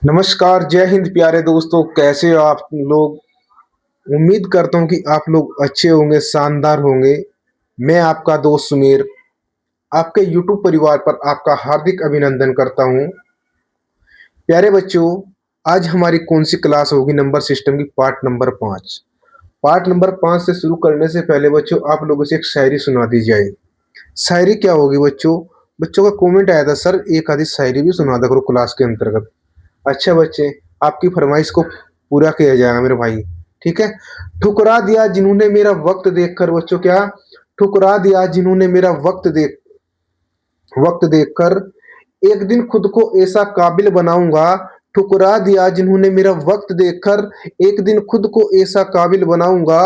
नमस्कार, जय हिंद प्यारे दोस्तों, कैसे हो आप लोग? उम्मीद करता हूँ कि आप लोग अच्छे होंगे, शानदार होंगे। मैं आपका दोस्त सुमेर, आपके यूट्यूब परिवार पर आपका हार्दिक अभिनंदन करता हूँ। प्यारे बच्चों, आज हमारी कौन-सी क्लास होगी नंबर सिस्टम की पार्ट नंबर 5। पार्ट नंबर 5 से शुरू करने से पहले बच्चों आप लोगों से एक शायरी सुना दी जाए। शायरी क्या होगी बच्चों? बच्चों का कमेंट आया था, सर एक आधी शायरी भी सुना दिया करो क्लास के अंतर्गत। अच्छा बच्चे, आपकी फरमाइश को पूरा किया जाएगा मेरे भाई, ठीक है? ठुकरा दिया जिन्होंने मेरा वक़्त देखकर बच्चों क्या? ठुकरा दिया जिन्होंने मेरा वक़्त देखकर, एक दिन खुद को ऐसा काबिल बनाऊँगा। ठुकरा दिया जिन्होंने मेरा वक़्त देखकर, एक दिन खुद को ऐसा काबिल बनाऊँगा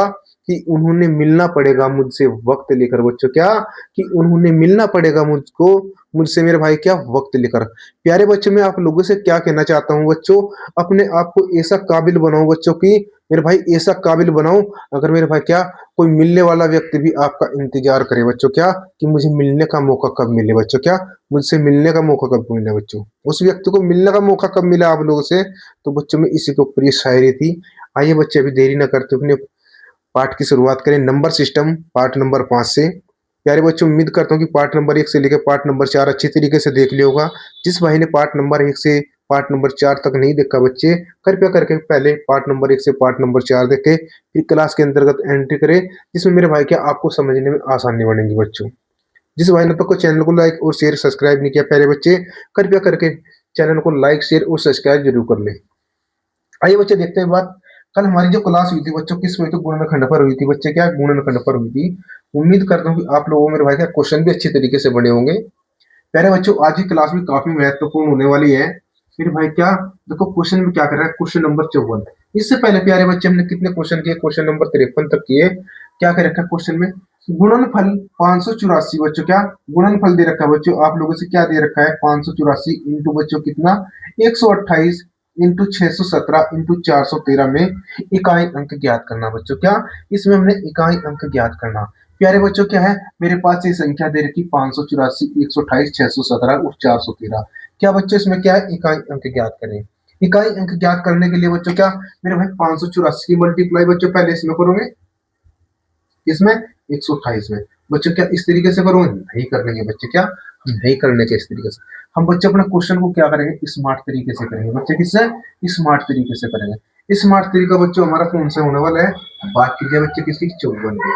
कि उन्होंने मिलना पड़ेगा मुझसे वक़्त लेकर बच्चों क्या? कि उन्होंने मिलना पड़ेगा मुझसे मेरे भाई क्या? वक़्त लेकर। प्यारे बच्चों, मैं आप लोगों से क्या कहना चाहता हूँ बच्चों, अपने आप को ऐसा काबिल बनाओ बच्चों कि मेरे भाई ऐसा काबिल बनाओ, अगर मेरे भाई क्या कोई मिलने वाला व्यक्ति भी आपका इंतज़ार करे बच्चों क्या, कि मुझे मिलने का मौका कब मिले बच्चों क्या, मुझसे मिलने का मौका कब मिले बच्चों। उस व्यक्ति को मिलने का मौका कब मिला आप लोगों से, तो बच्चों में इसी के ऊपर ये शायरी थी। आइए बच्चे, अभी देरी ना करते अपने पाठ की शुरुआत करें नंबर सिस्टम पार्ट नंबर 5 से। प्यारे बच्चों, उम्मीद करता हूँ कि पार्ट नंबर 1 से लेकर पार्ट नंबर 4 अच्छी तरीके से देख लिया होगा। जिस भाई ने पार्ट नंबर 1 से पार्ट नंबर 4 तक नहीं देखा बच्चे, कृपया करके पहले पार्ट नंबर 1 से पार्ट नंबर 4 देखें, फिर क्लास के अंतर्गत एंट्री करें, जिसमें मेरे भाई क्या आपको समझने में आसानी बनेगी बच्चों। जिस भाई ने अब तक को चैनल को लाइक और शेयर सब्सक्राइब नहीं किया प्यारे बच्चे, कृपया करके चैनल को लाइक, शेयर और सब्सक्राइब जरूर कर लें। आइए बच्चे देखते हैं बात। कल हमारी जो क्लास हुई थी बच्चों किस हुई थी? गुणनखंड पर हुई थी बच्चे क्या? गुणनखंड पर हुई थी। उम्मीद करता हूँ कि आप लोगों मेरे भाई क्या क्वेश्चन भी अच्छी तरीके से बने होंगे। प्यारे बच्चों, आज की क्लास भी काफी महत्वपूर्ण होने वाली है। फिर भाई क्या देखो क्वेश्चन में क्या कर रहा है, क्वेश्चन नंबर 54। इससे पहले प्यारे बच्चे हमने कितने क्वेश्चन किए? क्वेश्चन नंबर 53 तक किए। क्या कर रखा है क्वेश्चन में? गुणनफल 584 बच्चों क्या? गुणनफल दे रखा है बच्चों, आप लोगों से क्या दे रखा है? 584 इंटू बच्चों कितना? 128 इंटू 617 इंटू 413 में इकाई अंक ज्ञात करना बच्चों क्या? इसमें हमने इकाई अंक ज्ञात करना। प्यारे बच्चों क्या है, मेरे पास ये संख्या दे रखी 584, 128, 617 और 413। क्या बच्चों इसमें क्या है? इकाई अंक ज्ञात करें। इकाई अंक ज्ञात करने के लिए बच्चों क्या मेरे भाई 584 की मल्टीप्लाई बच्चों पहले इसमें करोगे, इसमें 128 में बच्चों क्या इस तरीके से करोगे? नहीं करने के बच्चे क्या, हम नहीं करने के इस तरीके से। हम बच्चे अपने क्वेश्चन को क्या करेंगे? स्मार्ट तरीके से करेंगे बच्चे। किससे? स्मार्ट तरीके से करेंगे। स्मार्ट तरीका बच्चों हमारा कौन सा होने वाला है? बात कीजिए बच्चे किसकी? 54 की।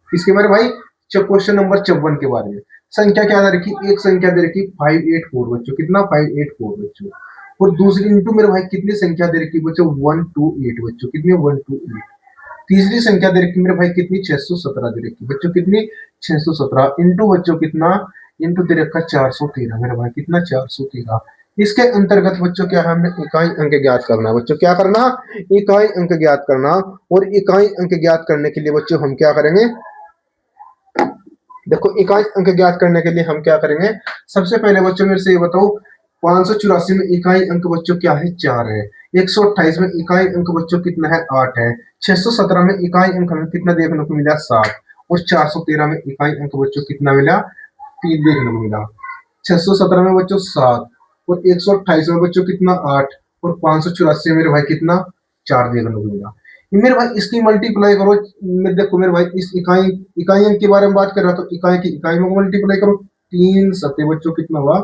इसके बारे भाई क्वेश्चन नंबर 54 के बारे में। संख्या क्या दे रखी? एक संख्या दे रखी 584 बच्चों। कितना? 584 बच्चों। और दूसरी इंटू मेरे भाई कितनी संख्या दे रखी बच्चों? 128 बच्चों। कितनी? 128। तीसरी संख्या दे रखी मेरे भाई कितनी? 617 दे रखी बच्चों। कितनी? 617 इंटू बच्चों कितना? इंटू दे रखा 413 मेरे भाई। कितना? 413। इसके अंतर्गत बच्चों क्या है? हमने इकाई अंक ज्ञात करना है बच्चों। क्या करना? इकाई अंक ज्ञात करना। और इकाई अंक ज्ञात करने के लिए बच्चों हम क्या करेंगे? देखो इकाई अंक ज्ञात करने के लिए हम क्या करेंगे? सबसे पहले बच्चों मेरे से ये बताओ, 584 में इकाई अंक बच्चों क्या है? 4 है। 128 में इकाई अंक बच्चों कितना है? 8 है। 617 में इकाई अंक हमें कितना देखने को मिला? 7। और 413 में इकाई अंक बच्चों कितना मिला? 3 देखने को मिला। 617 में बच्चों 7 और 128 में बच्चों कितना? 8 और 584 में मेरे भाई कितना? 4 देखने को मिला। मेरे भाई इसकी मल्टीप्लाई करो। देखो मेरे भाई इस इकाई इकाई अंक के बारे में बात कर रहा, तो इकाई की इकाई में मल्टीप्लाई करो। 3 सते बच्चों कितना हुआ?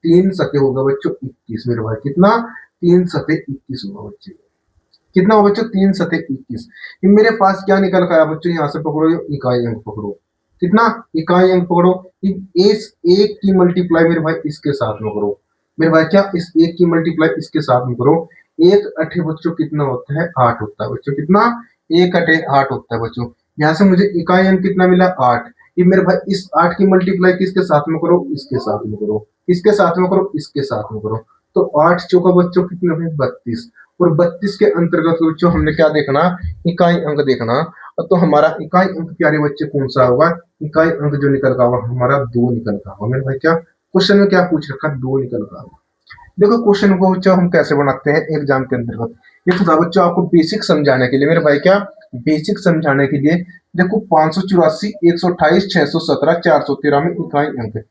3 सते होगा बच्चों 21 मेरे भाई। कितना? 3 सते 21 होगा बच्चे। कितना होगा बच्चों? 3 सते 21। मेरे पास क्या निकल का है बच्चों? यहाँ से पकड़ो, इकाई अंक पकड़ो। कितना? इकाई अंक पकड़ो। इस एक की मल्टीप्लाई मेरे भाई इसके साथ में करो। मेरे भाई क्या इस एक की मल्टीप्लाई इसके साथ में करो। एक अठे बच्चों कितना होता है? 8 होता है बच्चों। कितना? एक अठे 8 होता है बच्चों। यहाँ से मुझे इकाई अंक कितना मिला? 8। ये मेरे भाई इस 8 की मल्टीप्लाई किसके साथ में करो? इसके साथ में करो। किसके साथ में करो? इसके साथ में करो। तो 8 चौका बच्चों कितने हुए? 32। और 32 के अंतर्गत बच्चों हमने क्या देखना? इकाई अंक देखना। तो हमारा इकाई अंक प्यारे बच्चे कौन सा होगा? इकाई अंक जो निकल का होगा हमारा 2 निकल का होगा। मेरे भाई क्या क्वेश्चन में क्या पूछ रखा? 2 निकल का होगा। देखो क्वेश्चन को बच्चों हम कैसे बनाते हैं एग्जाम के अंतर्गत। ये तो था बच्चों आपको बेसिक समझाने के लिए मेरे भाई क्या, बेसिक समझाने के लिए। देखो 584, 128, 617, 413 में इकाई अंक।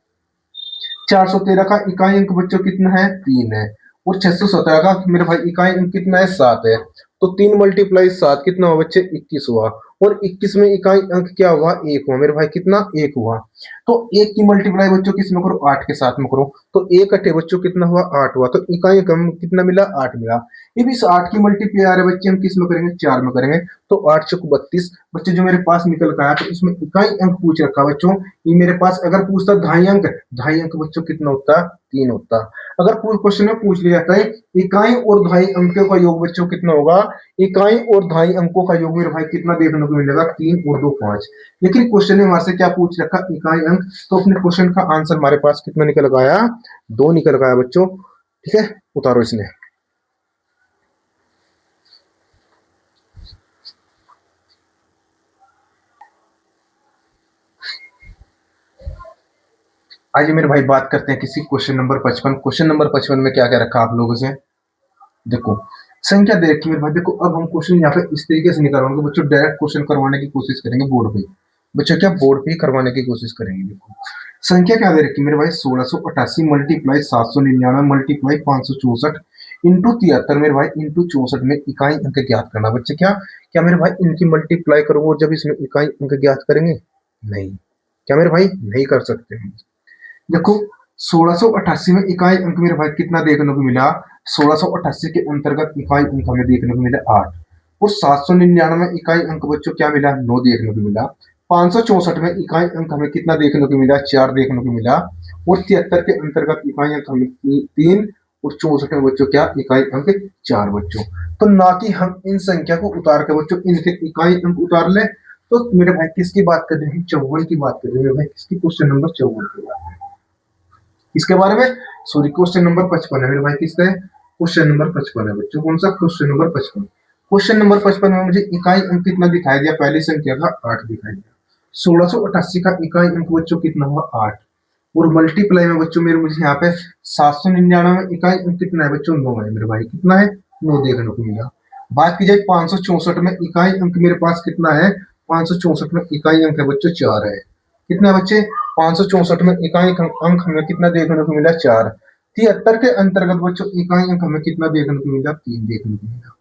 413 का इकाई अंक बच्चों कितना है? 3 है। और 617 का मेरे भाई इकाई अंक कितना है 7 है। तो 3 × 7 कितना हुआ बच्चे 21 हुआ। और 21 में इकाई अंक क्या हुआ 1 हुआ मेरे भाई कितना 1 हुआ। तो 1 की मल्टीप्लाई बच्चों किस में करो 8 के साथ में करो। तो 1 अठे बच्चों कितना हुआ 8 हुआ। तो इकाई अंक कितना मिला 8 मिला। अब इस 8 की मल्टीप्लाई बच्चे हम किस में करेंगे 4 में करेंगे। तो 8 चौक 32 बच्चे जो मेरे पास निकल का आया। तो इसमें इकाई अंक पूछ रखा बच्चों। ये मेरे पास अगर पूछता ढाई अंक बच्चों कितना होता 3 होता। अगर पूरे क्वेश्चन में पूछ लिया जाता है इकाई और ढाई अंकों का योग बच्चों कितना होगा। इकाई और ढाई अंकों का योग मेरे भाई कितना देखने को मिलेगा 3 और 2 5। लेकिन क्वेश्चन ने हमारे से क्या पूछ रखा इकाई अंक। तो अपने क्वेश्चन का आंसर हमारे पास कितना निकल गया 2 निकल गया बच्चों। ठीक है उतारो इसने। आइए मेरे भाई बात करते हैं किसी क्वेश्चन नंबर 55। क्वेश्चन नंबर 55 में क्या क्या रखा आप लोगों से देखो। संख्या दे रखी मेरे भाई देखो। अब हम क्वेश्चन यहाँ पे इस तरीके से नहीं करवाएंगे बच्चों। डायरेक्ट क्वेश्चन करवाने की कोशिश करेंगे बोर्ड पे। बच्चों क्या बोर्ड पे ही करवाने की कोशिश करेंगे। देखो संख्या क्या दे रखी मेरे भाई 1688 मल्टीप्लाई 799 मल्टीप्लाई 564 इंटू 73 मेरे भाई इंटू 64 में इकाई अंक ज्ञात करना। बच्चे क्या क्या मेरे भाई इनकी मल्टीप्लाई करोगे और जब इसमें इकाई अंक ज्ञात करेंगे नहीं। क्या मेरे भाई नहीं कर सकते हम। देखो 1688 में इकाई अंक मेरे भाई कितना देखने को मिला। 1688 के अंतर्गत इकाई अंक हमें देखने को मिला 8। और 799 में इकाई अंक बच्चों क्या मिला 9 देखने को मिला। 564 में इकाई अंक हमें कितना देखने को मिला 4 देखने को मिला। और 73 के अंतर्गत इकाई अंक हमें 3 और 64 में बच्चों क्या इकाई अंक 4 बच्चों। तो ना कि हम इन संख्या को उतार के बच्चों इनके इकाई अंक उतार ले। तो मेरे भाई किसकी बात कर रहे हैं 54 की बात कर रहे हैं मेरे भाई किसकी क्वेश्चन नंबर 54 की बात। इसके बारे में सॉरी क्वेश्चन नंबर 55 है मेरे भाई किसका है क्वेश्चन नंबर 55 है बच्चों। कौन सा क्वेश्चन नंबर 55। क्वेश्चन नंबर 55 में मुझे इकाई अंक कितना दिखाई दिया पहली संख्या का 8 दिखाई दिया। 1688 का इकाई अंक बच्चों कितना हुआ 8। और मल्टीप्लाई में बच्चों मेरे मुझे यहाँ पे 799 में इकाई अंक कितना है बच्चों 9 है मेरे भाई कितना है 9 देखने को मिला। बात की जाए 564 में इकाई अंक मेरे पास कितना है 564 में इकाई अंक है बच्चों 4 है। कितना है बच्चे 564 में इकाई अंक हमें कितना देखने को मिला 4। 73 के अंतर्गत बच्चों इकाई अंक हमें कितना देखने को मिला 3 देखने को मिला।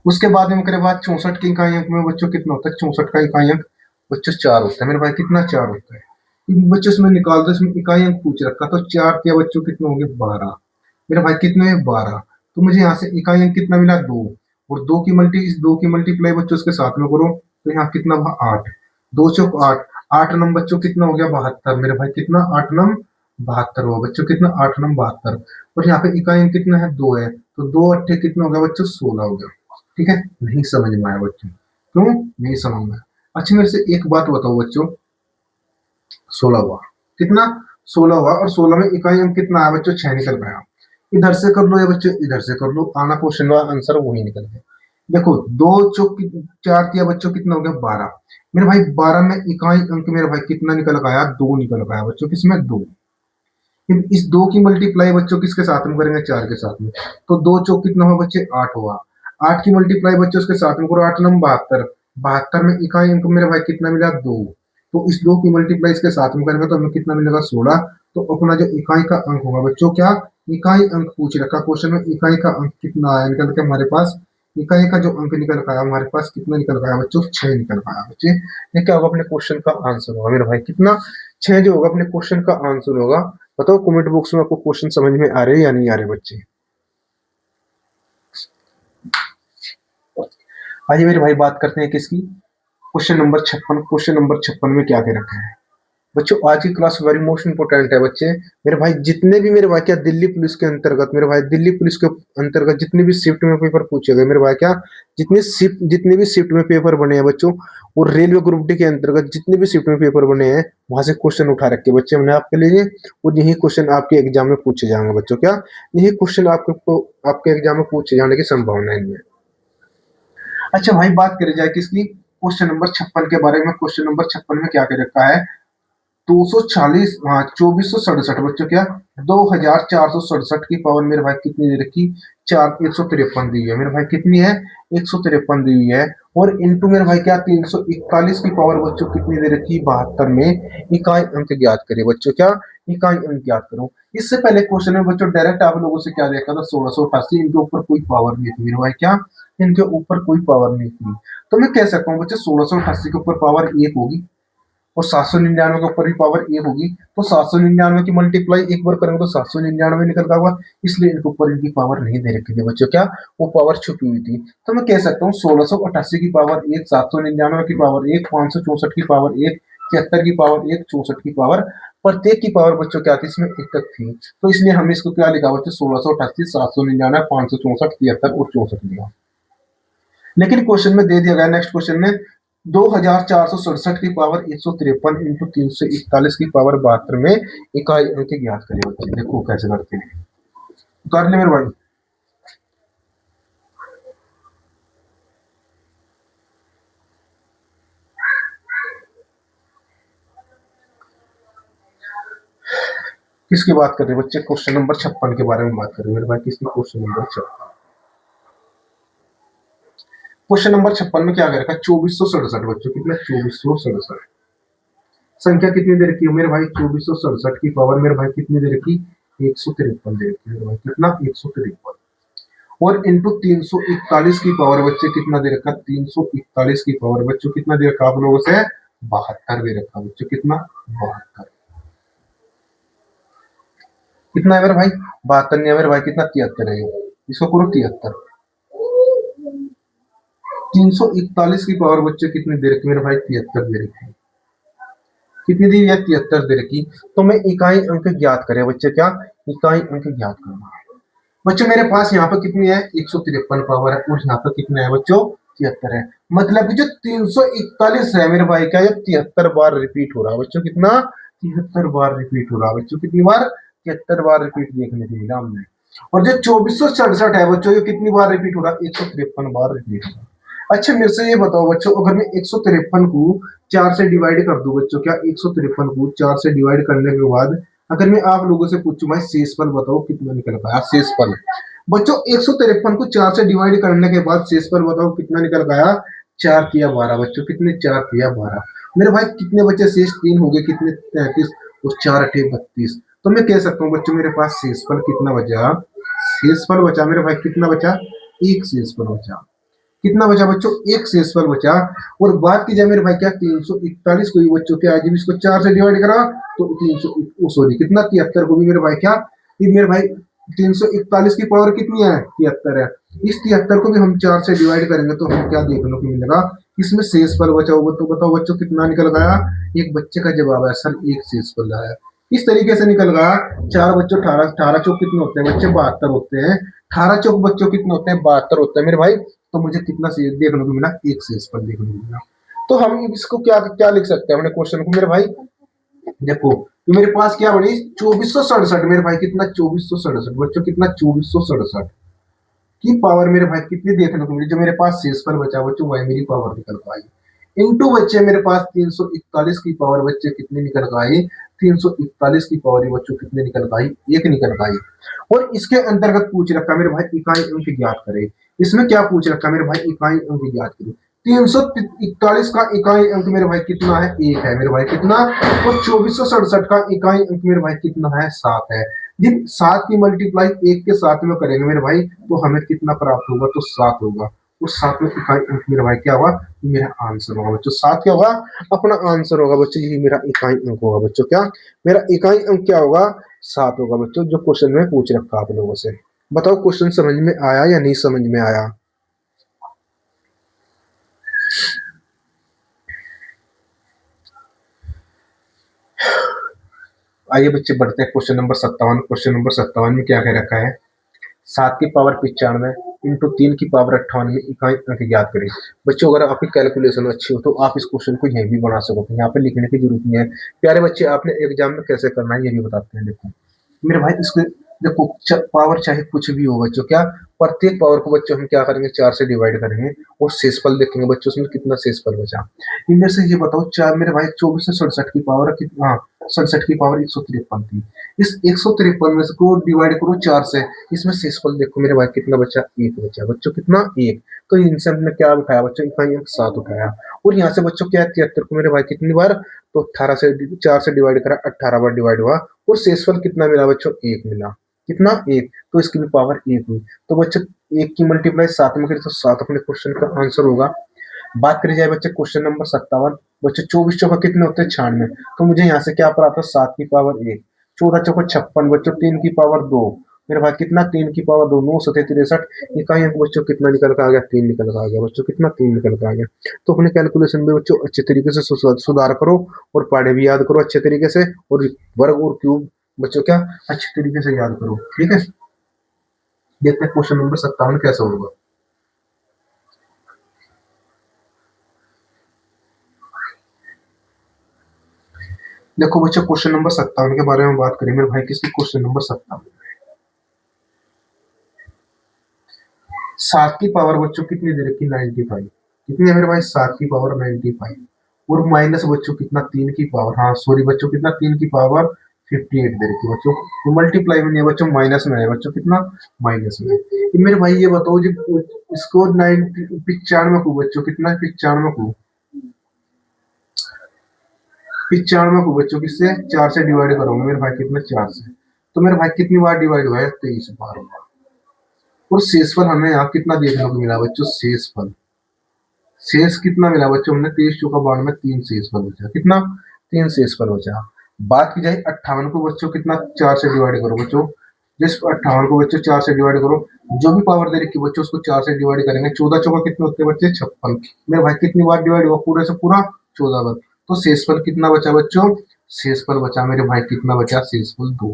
उसके बाद में करे बात 64 के इकाई अंक में बच्चों कितना होता है 64 का इकाई अंक बच्चों 4 होता है मेरे भाई कितना 4 होता है। बच्चों इसमें निकाल दो इसमें इकाई अंक पूछ रखा तो 4 के बच्चों कितने होंगे 12 मेरे भाई कितने 12। तो मुझे यहाँ से इकाई अंक कितना मिला 2। और 2 की मल्टीप्लाई बच्चों उसके साथ में करो। तो यहाँ कितना हुआ 8 2 चौक 8 8 नम बच्चों कितना हो गया 72 मेरे भाई कितना 8 नम 72 हुआ बच्चों कितना 8 नम 72। और यहाँ पे इकाई अंक कितना है 2 है। तो 2 अट्ठे कितना हो गया बच्चों 16 हो गया। ठीक है नहीं समझ में आया बच्चों क्यों नहीं समझ में आया। अच्छा मेरे से एक बात बताओ बच्चों 16 हुआ कितना 16 हुआ और 16 में इकाई अंक कितना आया बच्चों 6 निकल गया। इधर से कर लो या बच्चों इधर से कर लो आना क्वेश्चन का आंसर वही निकल गया। देखो 2 चौक 4 किया बच्चों कितना हो गया 12 मेरे भाई 12 में इकाई अंक मेरे भाई कितना निकल गया 2 निकल गया बच्चों किसमें 2। इस 2 की मल्टीप्लाई बच्चों किसके साथ में करेंगे 4 के साथ में। तो 2 चौक कितना हुआ बच्चे 8 हुआ। 8 की मल्टीप्लाई बच्चों उसके साथ में करो 8 नंबर 72 72 में इकाई अंक मेरे भाई कितना मिला 2। तो इस 2 की मल्टीप्लाई इसके साथ में करेंगे तो हमें कितना मिलेगा 16। तो अपना जो इकाई का अंक होगा बच्चों क्या इकाई अंक पूछ रखा क्वेश्चन में इकाई का अंक कितना आया निकल के हमारे पास। इकाई का जो अंक निकल पाया हमारे पास कितना निकल पाया बच्चों 6 निकल पाया बच्चे। ये क्या होगा अपने क्वेश्चन का आंसर होगा मेरे भाई कितना 6 जो होगा अपने क्वेश्चन का आंसर होगा। बताओ कमेंट बॉक्स में आपको क्वेश्चन समझ में आ रहे हैं या नहीं आ रहे बच्चे। आइए मेरे भाई बात करते हैं किसकी क्वेश्चन नंबर 56। क्वेश्चन नंबर 56 में क्या कह रखा है बच्चों। आज की क्लास वेरी मोस्ट इंपोर्टेंट है बच्चे मेरे भाई। जितने भी मेरे भाई क्या दिल्ली पुलिस के अंतर्गत मेरे भाई दिल्ली पुलिस के अंतर्गत जितनी भी शिफ्ट में पेपर पूछे गए मेरे भाई क्या जितनी भी शिफ्ट में पेपर बने हैं बच्चों। और रेलवे ग्रुप डी के अंतर्गत जितने भी शिफ्ट में पेपर बने हैं वहां से क्वेश्चन उठा रखे बच्चे हमने आपके लिए। और यही क्वेश्चन आपके एग्जाम में पूछे जाएंगे बच्चों क्या यही क्वेश्चन आपके एग्जाम में पूछे जाने की संभावना है। अच्छा भाई बात करी जाए किसकी क्वेश्चन नंबर 56 के बारे में। क्वेश्चन नंबर 56 में क्या कह रखा है 240, हाँ 2467 बच्चों क्या 2467 की पावर मेरे भाई कितनी दे रखी, 153 दी हुई है मेरे भाई, कितनी है 153 दी हुई है। और इंटू मेरे भाई क्या 341 की पावर बच्चों कितनी दे रखी 72 में, इकाई अंक ज्ञात करिए बच्चों, क्या इकाई अंक ज्ञात करो। इससे पहले क्वेश्चन में बच्चों डायरेक्ट आप लोगों से क्या देखा था 1688, इनके ऊपर कोई पावर नहीं थी मेरे भाई, क्या इनके ऊपर कोई पावर नहीं थी। तो मैं कह सकता हूँ बच्चे 1688 के ऊपर पावर 1 होगी और 799 के ऊपर भी पावर 1 होगी, तो 799 की मल्टीप्लाई एक बार करेंगे तो 799 निकल होगा, इसलिए इनके ऊपर इनकी पावर नहीं दे रखी थी बच्चों, क्या वो पावर छुपी हुई थी। तो मैं कह सकता हूँ 1688 की पावर 1, 799 की पावर 1, 564 की पावर 1, 73 की पावर 1, 64 की पावर, प्रत्येक की पावर बच्चों क्या थी इसमें एक तक थी। तो इसलिए हमने इसको क्या लिखा बच्चों 1688, 799, 564, 73 और 64 लिखा। लेकिन क्वेश्चन में दे दिया गया नेक्स्ट क्वेश्चन में 2467 की पावर 153 इंटू 341 की पावर 72 में इकाई अंक ज्ञात करें बच्चे। देखो कैसे करते हैं, कर ले मेरे भाई। किसकी बात कर रहे हैं बच्चे, क्वेश्चन नंबर 56 के बारे में बात कर रहे हैं मेरे भाई, किसकी क्वेश्चन नंबर 56। क्वेश्चन नंबर 56 में क्या कर रखा है 2467 बच्चों, कितना 2467, संख्या कितनी दे रखी है मेरे भाई 2467 की पावर मेरे भाई कितनी दे रखी 153 दे रखी है मेरे भाई, कितना 153 और इंटू 341 की पावर बच्चे कितना दे रखा 341 की पावर बच्चों कितना दे रखा आप लोगों से 72 दे रखा बच्चों, कितना 72, कितना है मेरे भाई 72 नहीं है मेरे भाई, कितना 73 है, इसको करो 73। 341 की पावर बच्चे कितनी दे रखी मेरे भाई 73 दे रखी, कितनी दी है 73 दे रखी। तो मैं इकाई अंक ज्ञात करें बच्चे, क्या इकाई अंक ज्ञात करना बच्चों। मेरे पास यहाँ पर कितनी है 153 पावर है और यहाँ पर कितना है बच्चों 73 है, मतलब कि जो 341 है मेरे भाई क्या ये 73 बार रिपीट हो रहा है बच्चों, कितना 73 बार रिपीट हो रहा है बच्चों, कितनी बार 73 बार रिपीट देखने को मिला हमने। और जो 2467 है बच्चों ये कितनी बार रिपीट हो रहा है 153 बार रिपीट हो रहा है। अच्छा मेरे से ये बताओ बच्चों, अगर मैं 153 को 4 से डिवाइड कर दूं बच्चों, क्या 153 को 4 से डिवाइड करने के बाद अगर मैं आप लोगों से पूछूं भाई शेषफल बताओ कितना निकल पाया शेषफल, बच्चों 153 को 4 से डिवाइड करने के बाद शेषफल बताओ कितना निकल पाया 4 किया 12 बच्चों, कितने 4 किया 12 मेरे भाई, कितने बच्चे शेष 3 हो गए, कितने 33 और 4 अठे 32। तो मैं कह सकता हूँ बच्चों मेरे पास शेषफल कितना बचा, शेषफल बचा मेरे भाई कितना बचा, एक शेषफल बचा, कितना बचा बच्चों एक शेषफल बचा। और बात की जाए मेरे भाई क्या 341 को बच्चों क्या आज इसको 4 से डिवाइड करा तो 300 सॉरी कितना 73 को भी मेरे भाई क्या ये मेरे भाई 341 की पावर कितनी है 73 है, इस 73 को भी हम 4 से डिवाइड करेंगे तो हमें क्या देखने को मिलेगा इसमें शेषफल बचा होगा। तो बताओ बच्चों कितना निकल गया, एक बच्चे का जवाब है सर एक शेषफल आया। इस तरीके से निकल गया, चार बच्चों 18 18 चौक कितने होते हैं बच्चे 72 होते हैं, 18 चौक बच्चों कितने होते हैं 72 होते हैं मेरे भाई। तो मुझे कितना शेष देखने को मिला एक शेषफल देखने को मिला। तो हम इसको क्या क्या लिख सकते हैं अपने क्वेश्चन को मेरे भाई, देखो तो मेरे पास क्या बनी 2467 मेरे भाई कितना 2467 बच्चों कितना 2467 की पावर मेरे भाई कितनी देखने को मिली, जो मेरे पास शेषफल बचा बच्चों वही मेरी पावर निकल पाई। इंटू बच्चे मेरे पास 341 की पावर बच्चे कितने निकल पाई 341 की पावर बच्चों कितने निकल पाई एक निकल पाई। और इसके अंतर्गत पूछ रखा मेरे भाई इकाई अंक ज्ञात करे, इसमें क्या पूछ रखा मेरे भाई इकाई अंक ज्ञात करो। 341 का इकाई अंक मेरे भाई कितना है एक है मेरे भाई कितना, और 2467 का इकाई अंक मेरे भाई कितना है 7 है। जब 7 की मल्टीप्लाई एक के साथ में करेंगे मेरे भाई तो हमें कितना प्राप्त होगा तो 7 होगा, उस 7 में इकाई अंक मेरा भाई क्या होगा मेरा आंसर होगा बच्चों, 7 क्या होगा अपना आंसर होगा बच्चों, यही मेरा इकाई अंक होगा बच्चों, क्या मेरा इकाई अंक क्या होगा 7 होगा बच्चों, जो क्वेश्चन में पूछ रखा आप लोगों से। बताओ क्वेश्चन समझ में आया या नहीं समझ में आया। आइए बच्चे बढ़ते हैं क्वेश्चन नंबर 57। क्वेश्चन नंबर 57 में क्या कह रखा है 7 की पावर 95 इंटू 3 की पावर 58 इकाई अंक ज्ञात करें। बच्चों अगर आपकी कैलकुलेशन अच्छी हो तो आप इस क्वेश्चन को यहीं भी बना सकते हैं, यहाँ पे लिखने की जरूरत नहीं है। प्यारे बच्चे आपने एग्जाम में कैसे करना है ये भी बताते हैं। देखो मेरे भाई इसके देखो पावर चाहे कुछ भी हो बच्चों, क्या प्रत्येक पावर को बच्चों हम क्या करेंगे 4 से डिवाइड करेंगे और शेषफल देखेंगे बच्चों उसमें कितना शेषफल बचा। इनमें से ये बताओ चार मेरे भाई 24 से 67 की पावर कितना, 67 की पावर 153 थी। इस 153 में से को डिवाइड करो 4 से, इसमें शेषफल देखो मेरे भाई कितना बचा, 1 बचा बच्चों, कितना 1। तो इनसे हमने क्या उठाया बच्चों, इकाई अंक 7 उठाया। और यहाँ से बच्चों क्या है 73 को मेरे भाई कितनी बार, तो 18 से 4 से डिवाइड करा, 18 बार डिवाइड हुआ, और शेषफल कितना मिला बच्चों, 1 मिला। कितना, 1। तो इसकी भी पावर 1 हुई। तो बच्चों 1 की मल्टीप्लाई 7 में करें तो 7 अपने क्वेश्चन का आंसर होगा। बात करी जाए बच्चे क्वेश्चन नंबर 57, बच्चे 24 चौका कितने होते हैं, 96। तो मुझे यहाँ से क्या प्राप्त है, 7 की पावर 1, 14 चौका 56 बच्चों, 3 की पावर 2, मेरे भाई कितना, 3 की पावर 2, 9 सतह 63, इकाई अंक बच्चों कितना निकल कर आ गया, 3 निकल कर आ गया बच्चों, कितना, 3 निकल कर आ गया। तो अपने कैलकुलेशन में बच्चों अच्छे तरीके से सुधार करो, और पढ़े भी याद करो अच्छे तरीके से, और वर्ग और क्यूब बच्चों क्या अच्छे तरीके से याद करो, ठीक है। देखते हैं क्वेश्चन नंबर 57 कैसा होगा। देखो बच्चों क्वेश्चन नंबर 57 के बारे में बात करें मेरे भाई, किसकी, क्वेश्चन नंबर 57। 7 की पावर बच्चों कितनी दे रखी, 95। कितनी है मेरे भाई, 7 की पावर 95। और माइनस बच्चों कितना, 3 की पावर, हाँ सॉरी बच्चों कितना, 3 की पावर 58 दे रखी बच्चों। तो मल्टीप्लाई में नहीं है बच्चों, माइनस में है बच्चों, कितना, माइनस में। ये मेरे भाई ये बताओ जी, इसको 95 को बच्चों कितना, 95 को, 95 को बच्चों किससे, 4 से डिवाइड करोगे मेरे भाई, कितने, 4 से। तो मेरे भाई कितनी बार डिवाइड हुआ है, 23 बार हुआ। और शेषफल हमें यहाँ कितना देखने को मिला बच्चों, शेषफल, शेष कितना मिला बच्चों, हमने 23 चौका 92 में 3 शेषफल बचा, कितना, 3 शेषफल बचा। बात की जाए 58 को बच्चों कितना, 4 से डिवाइड करो बच्चों, जिस 58 को बच्चों 4 से डिवाइड करो, जो भी पावर दे रखी बच्चों उसको 4 से डिवाइड करेंगे, 14 चौका कितने होते हैं बच्चे, 56। मेरे भाई कितनी बार डिवाइड हुआ, पूरे से पूरा 14 बार। तो शेषफल कितना बचा बच्चों, शेषफल बचा मेरे भाई कितना बचा, शेषफल 2।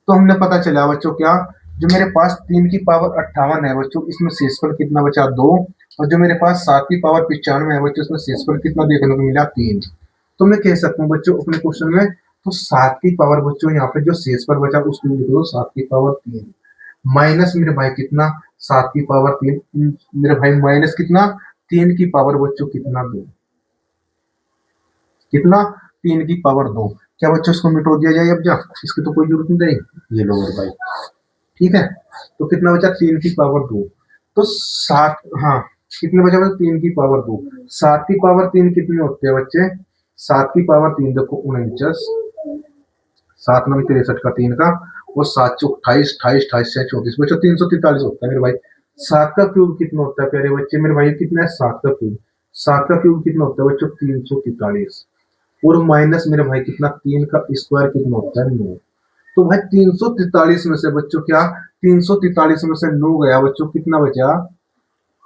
तो हमने पता चला बच्चों क्या, जो मेरे पास 3 की पावर 58 है बच्चों, इसमें शेषफल कितना बचा, 2। और जो मेरे पास 7 की पावर 95 है बच्चों, इसमें शेषफल कितना देखने को मिला, 3। तो मैं कह सकता हूँ बच्चों अपने क्वेश्चन में, तो 7 की पावर बच्चों यहाँ पे जो शेषफल बचा उसको लिख दो 7 की पावर 3, माइनस मेरे भाई कितना, 7 की पावर 3, मेरे भाई माइनस कितना, 3 की पावर बच्चों कितना, 2, कितना, 3 की पावर 2। क्या बच्चों इसको मिटो दिया जाए अब, जा इसकी तो कोई जरूरत नहीं रही, ये लो मेरे भाई, ठीक है। तो कितना बचा, 3 की पावर 2। तो 7, हाँ कितने बचा बच्चे, 3 की पावर 2। 7 की पावर 3 कितने होते हैं बच्चे, 7 की पावर 3 देखो 49, 7 नंबर 63 का 3 का, और 7 चौक 28, 28, 28 से 34 बच्चों 343 होता है मेरे भाई। 7 का क्यूब कितना होता है प्यारे बच्चे, मेरे भाई कितना है, 7 का क्यूब, 7 का क्यूब कितना होता है बच्चों, 343। और माइनस मेरे भाई कितना, 3 का स्क्वायर कितना होता है, 9। तो भाई 343 में से बच्चों क्या, 343 में से 9 गया बच्चों, कितना बचा,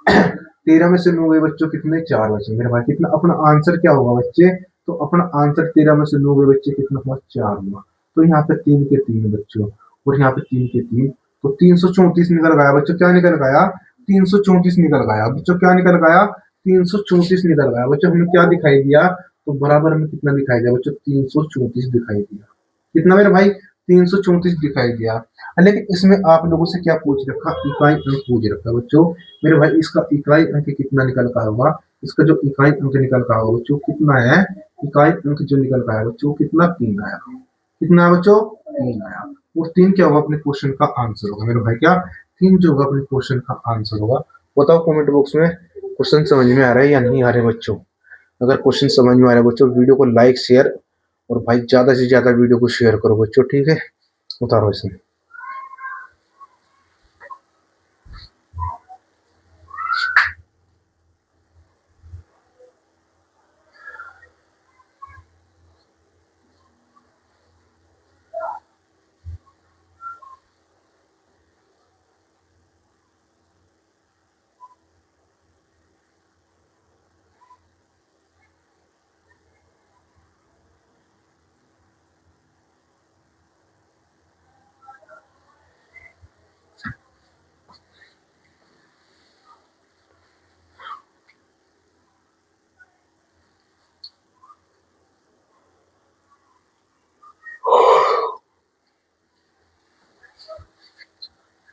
13 में से 9 गए बच्चों, कितने, 4 बचे मेरे भाई, कितना अपना आंसर क्या होगा बच्चे, तो अपना आंसर 13 में से 9 गए बच्चे कितना हुआ, 4 हुआ। तो यहाँ पे 3 के 3 बच्चों, और यहाँ पे 3 के 3, तो 334 निकल गया बच्चों, क्या निकल गया, 334 निकल गया बच्चों, क्या निकल गया, 334 निकल गया बच्चों। हमें क्या दिखाई दिया, तो बराबर में कितना दिखाई दिया बच्चों, 334 दिखाई दिया, कितना मेरे भाई, 334 दिखाई दिया। लेकिन इसमें आप लोगों से क्या पूछ रखा, इकाई अंक पूछ रखा बच्चों, मेरे भाई इसका इकाई अंक कितना निकल का होगा, इसका जो इकाई अंक निकल का होगा बच्चों कितना है, इकाई अंक जो निकल का है बच्चों कितना, 3 आया, कितना है बच्चों, 3 आया। और 3 क्या होगा अपने क्वेश्चन का आंसर होगा मेरे भाई, क्या 3 जो होगा अपने क्वेश्चन का आंसर होगा। बताओ कमेंट बॉक्स में क्वेश्चन समझ में आ रहा है या नहीं आ रहे बच्चों। अगर क्वेश्चन समझ में आ रहा है बच्चों, वीडियो को लाइक शेयर, और भाई ज्यादा से ज्यादा वीडियो को शेयर करो बच्चों, ठीक है। उतारो इसमें।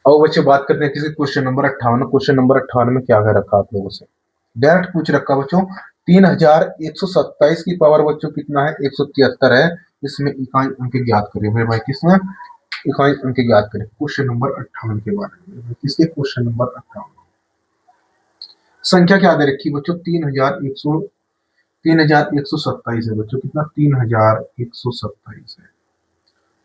अब बच्चे बात करते हैं किसी क्वेश्चन नंबर 58। क्वेश्चन नंबर 58 में क्या कह रखा आप लोगों से, डायरेक्ट पूछ रखा बच्चों, 3127 की पावर बच्चों कितना है, 173 है, इसमें इकाई अंक ज्ञात करें मेरे भाई। किसमें इकाई अंक ज्ञात करें। क्वेश्चन नंबर 58 के बारे में। किसके क्वेश्चन नंबर 58। संख्या क्या दे रखी बच्चों 3127 है बच्चों। कितना 3127 है।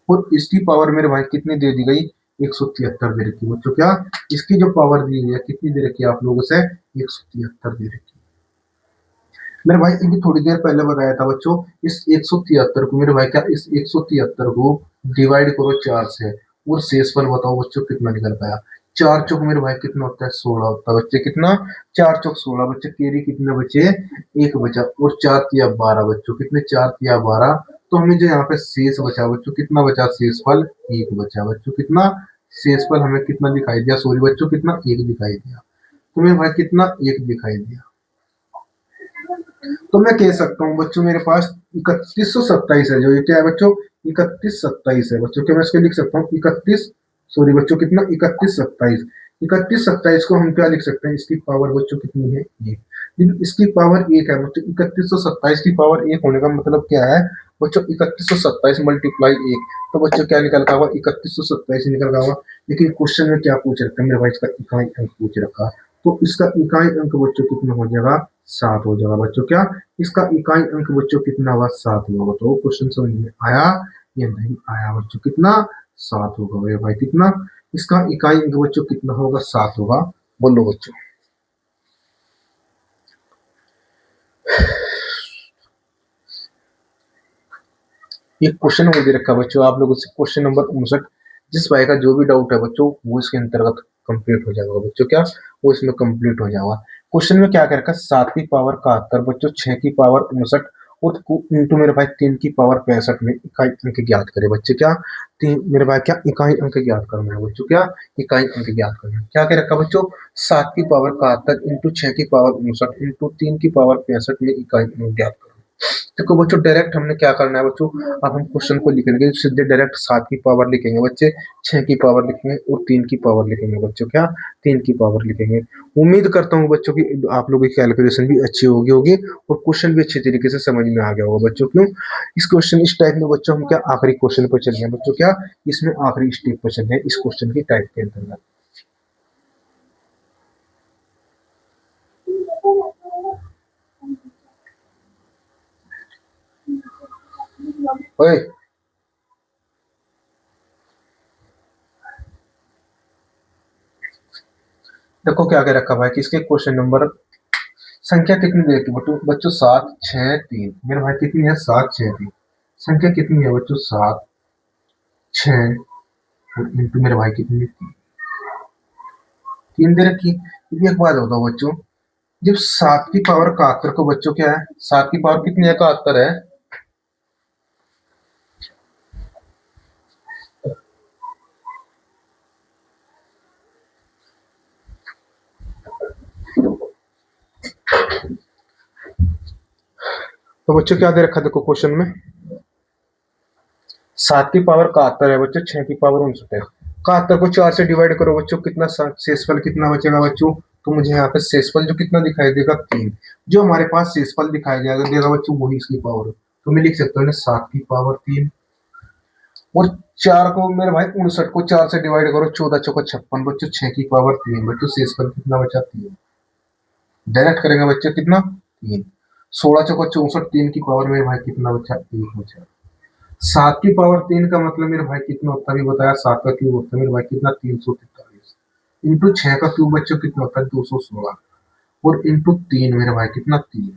और इसकी पावर मेरे भाई कितनी दे दी गई 173 दे रखी बच्चों। क्या इसकी जो पावर दी गई है कितनी दे रखी है आप लोगों से 173 दे रखी है मेरे भाई। अभी थोड़ी देर पहले बताया था बच्चों इस 173 को मेरे भाई क्या इस 173 को डिवाइड करो 4 से और शेषफल बताओ बच्चों कितना निकल पाया। 4 चौक मेरे भाई कितना होता है 16 होता है बच्चे। कितना 4 चौक 16 बच्चे। केरी कितने बचे एक बचा। और 4 तिया 12 बच्चों। कितने 4 तिया 12। तो हमें जो यहाँ पे शेष बचा बच्चों कितना बचा शेषफल एक बचा बच्चों। कितना शेषफल हमें कितना दिखाई दिया सॉरी बच्चों कितना एक दिखाई दिया। तो मेरे भाई कितना एक दिखाई दिया। तो मैं कह सकता हूँ बच्चों मेरे पास 3127 है। जो ये क्या है बच्चों 3127 है बच्चों। क्या मैं इसको लिख सकता हूँ 31 सॉरी बच्चों कितना 3127। 3127 को हम क्या लिख सकते हैं इसकी पावर बच्चों कितनी है एक। इसकी पावर एक है बच्चों। 3127 की पावर एक होने का मतलब क्या है बच्चों 3127 मल्टीप्लाई एक। तो बच्चों क्या निकल का होगा 3127 निकल का होगा। लेकिन क्वेश्चन में क्या पूछ रखा है मेरे भाई इसका इकाई अंक पूछ रखा। तो इसका इकाई अंक बच्चों कितना हो जाएगा 7 हो जाएगा बच्चों। क्या इसका इकाई अंक बच्चों कितना हुआ 7 होगा। तो क्वेश्चन समझ में आया या नहीं आया बच्चों। कितना 7 होगा मेरे भाई। कितना इसका इकाई अंक बच्चों कितना होगा 7 होगा। बोलो बच्चों। ये क्वेश्चन मुझे दे रखा है बच्चों आप लोगों से क्वेश्चन नंबर 59। जिस भाई का जो भी डाउट है बच्चों वो इसके अंतर्गत कंप्लीट हो जाएगा बच्चों। क्या वो इसमें कंप्लीट हो जाएगा। क्वेश्चन में क्या कर रखा है 7 की पावर 71 बच्चों 6 की पावर 59 और इंटू मेरे भाई 3 की पावर 65 में इकाई अंक ज्ञात करे बच्चे। क्या तीन मेरे भाई क्या इकाई अंक ज्ञात करना है बच्चों। क्या इकाई अंक ज्ञात करना है। क्या कह रखा बच्चों 7 की पावर 71 इंटू 6 की पावर 59 इंटू 3 की पावर 65 में इकाई अंक ज्ञात करना। देखो बच्चों डायरेक्ट हमने क्या करना है बच्चों। अब हम क्वेश्चन को लिखेंगे सीधे डायरेक्ट 7 की पावर लिखेंगे बच्चे 6 की पावर लिखेंगे और 3 की पावर लिखेंगे बच्चों। क्या 3 की पावर लिखेंगे। उम्मीद करता हूँ बच्चों की आप लोगों की कैलकुलेशन भी अच्छी होगी और क्वेश्चन भी अच्छे तरीके से समझ में आ गया होगा बच्चों। क्यों इस क्वेश्चन इस टाइप में बच्चों हम क्या आखिरी क्वेश्चन पर चल रहे हैं बच्चों। क्या इसमें आखिरी स्टेप पर चल रहे हैं इस क्वेश्चन की टाइप के अंतर्गत। ओए देखो क्या क्या रखा भाई कि इसके क्वेश्चन नंबर संख्या कितनी दे रखी बच्चों बच्चों 7 6 3 मेरे भाई कितनी है 7 6 3। संख्या कितनी है बच्चों 7 6 और इंटू मेरे भाई कितनी है 3 दे रखी। ये एक बात बताओ बच्चों जब 7 की पावर 71 को बच्चों क्या है 7 की पावर कितनी है 71 है। तो बच्चों क्या दे रखा देखो क्वेश्चन में 7 की पावर 71 है बच्चों 6 की पावर 59 है। 71 को 4 से डिवाइड करो बच्चों कितना शेषफल कितना बचेगा बच्चों। तो मुझे यहाँ पे शेषफल जो कितना दिखाई देगा 3। जो हमारे पास शेषफल दिखाई देगा बच्चों वही इसकी पावर। तो मैं लिख सकता हूँ 7 की पावर 3 और 4 को मेरे भाई 59 को 4 से डिवाइड करो 14 चौका 56 बच्चों 6 की पावर 3 बच्चों शेषफल कितना बचा 3। डायरेक्ट करेंगे बच्चों कितना 3। 16 चौका 64 3 की पावर मेरे भाई कितना बचा 1 बचा। 7 की पावर 3 का मतलब मेरे भाई कितना होता है बताया 7 का क्यूब होता है मेरे भाई कितना 343 इंटू 6 का क्यूब बच्चों कितना होता है 216 और इंटू 3 मेरे भाई कितना 3।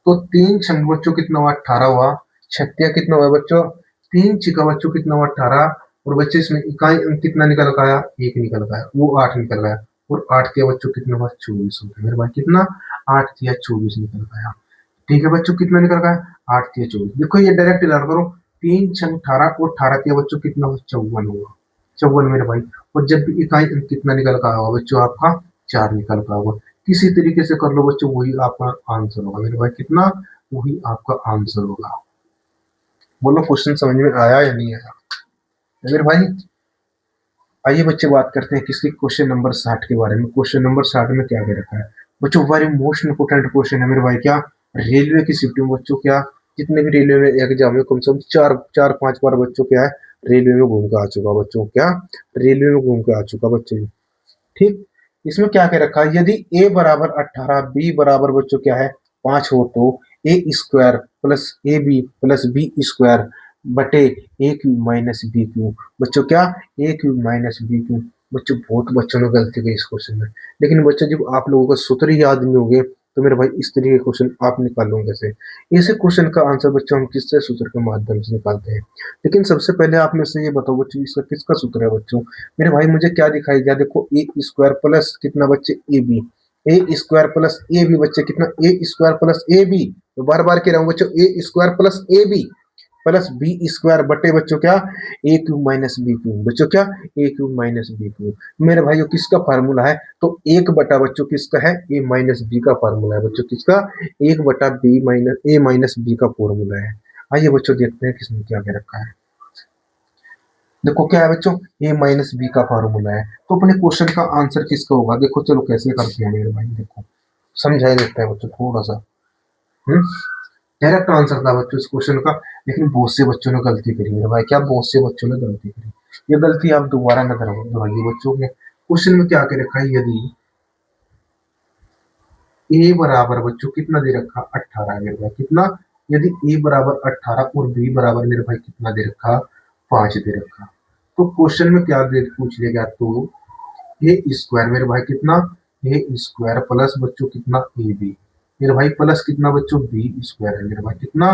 तो 3 छंग बच्चों कितना हुआ 18 हुआ। छत्या कितना हुआ बच्चों 3 छिका बच्चों कितना हुआ 18 और बच्चे इसमें इकाई अंक कितना निकल का आया 1 निकल का आया वो 8 निकल गया। और 8 के बच्चों कितना हुआ 24 हो गया मेरे भाई कितना 8 या 24 निकल गया। ठीक है बच्चों कितना निकल गया 8 या 24। देखो ये डायरेक्ट लड़ करो 3 छंग 18 और 18 के बच्चों कितना हुआ 54 हुआ 54 मेरे भाई। और जब भी इकाई अंक कितना निकल का होगा बच्चों आपका 4 निकल का होगा। किसी तरीके से कर लो बच्चों वही आपका आंसर होगा मेरे भाई कितना वही आपका आंसर होगा। बोलो क्वेश्चन समझ में आया या नहीं आया मेरे भाई। आइए बच्चे बात करते हैं किसके क्वेश्चन नंबर 60 के बारे में। क्वेश्चन नंबर 60 में क्या दे रखा है बच्चों वेरी मोस्ट इंपोर्टेंट क्वेश्चन है मेरे भाई। क्या रेलवे की शिफ्टिंग बच्चों क्या जितने भी रेलवे में एग्जाम में कम से कम चार चार पांच बार बच्चों क्या है रेलवे में घूम के आ चुका बच्चों, क्या रेलवे में घूम के आ चुका बच्चों। ठीक, इसमें क्या कह रखा है, यदि ए बराबर 18 बी बराबर बच्चों क्या है 5 हो तो a square plus a b plus b square बटे a cube minus b cube बच्चों क्या a cube minus b cube. बच्चों बहुत बच्चों ने गलती की इस क्वेश्चन में, लेकिन बच्चों जब आप लोगों का सूत्र ही याद नहीं होंगे तो मेरे भाई इस तरीके के क्वेश्चन आप निकालोगे कैसे। ऐसे क्वेश्चन का आंसर बच्चों हम किससे सूत्र के माध्यम से निकालते हैं। लेकिन सबसे पहले आप में से ये बताओ बच्चों इसका किसका सूत्र है बच्चों। मेरे भाई मुझे क्या दिखाई दिया, देखो ए स्क्वायर प्लस कितना बच्चे a b, a square plus a b बच्चे कितना a square plus a b, तो बार बार कह रहा हूँ बच्चों a square plus a b plus b square बटे बच्चों क्या a cube minus b cube बच्चों क्या a cube minus b cube. मेरे भाइयों किसका फार्मूला है, तो एक बटा बच्चों किसका है ए माइनस बी का फार्मूला है बच्चों, किसका एक बटा बी माइनस ए माइनस बी का फॉर्मूला है। आइए बच्चों देखते हैं किसने क्या क्या रखा है। देखो क्या है बच्चों ए माइनस बी का फार्मूला है, तो अपने क्वेश्चन का आंसर किसका होगा, देखो चलो कैसे करते हैं मेरे भाई, देखो समझाया देता है बच्चों थोड़ा सा। हम्म डायरेक्ट आंसर था बच्चों इस क्वेश्चन का, लेकिन बहुत से बच्चों ने गलती करी मेरे भाई, क्या बहुत से बच्चों ने गलती करी। ये गलती आप दोबारा न दोहराइए बच्चों के। क्वेश्चन में क्या के रखा है, यदि ए बराबर बच्चों कितना दे रखा 18 मेरे भाई कितना, यदि ए बराबर 18 और बी बराबर मेरे भाई कितना दे रखा 5 दे रखा, तो क्वेश्चन में क्या दे पूछ लिया गया, तो ए स्क्वायर मेरे भाई कितना ए स्क्वायर प्लस बच्चों कितना ए बी मेरे भाई प्लस कितना बच्चों बी स्क्वायर है मेरे भाई कितना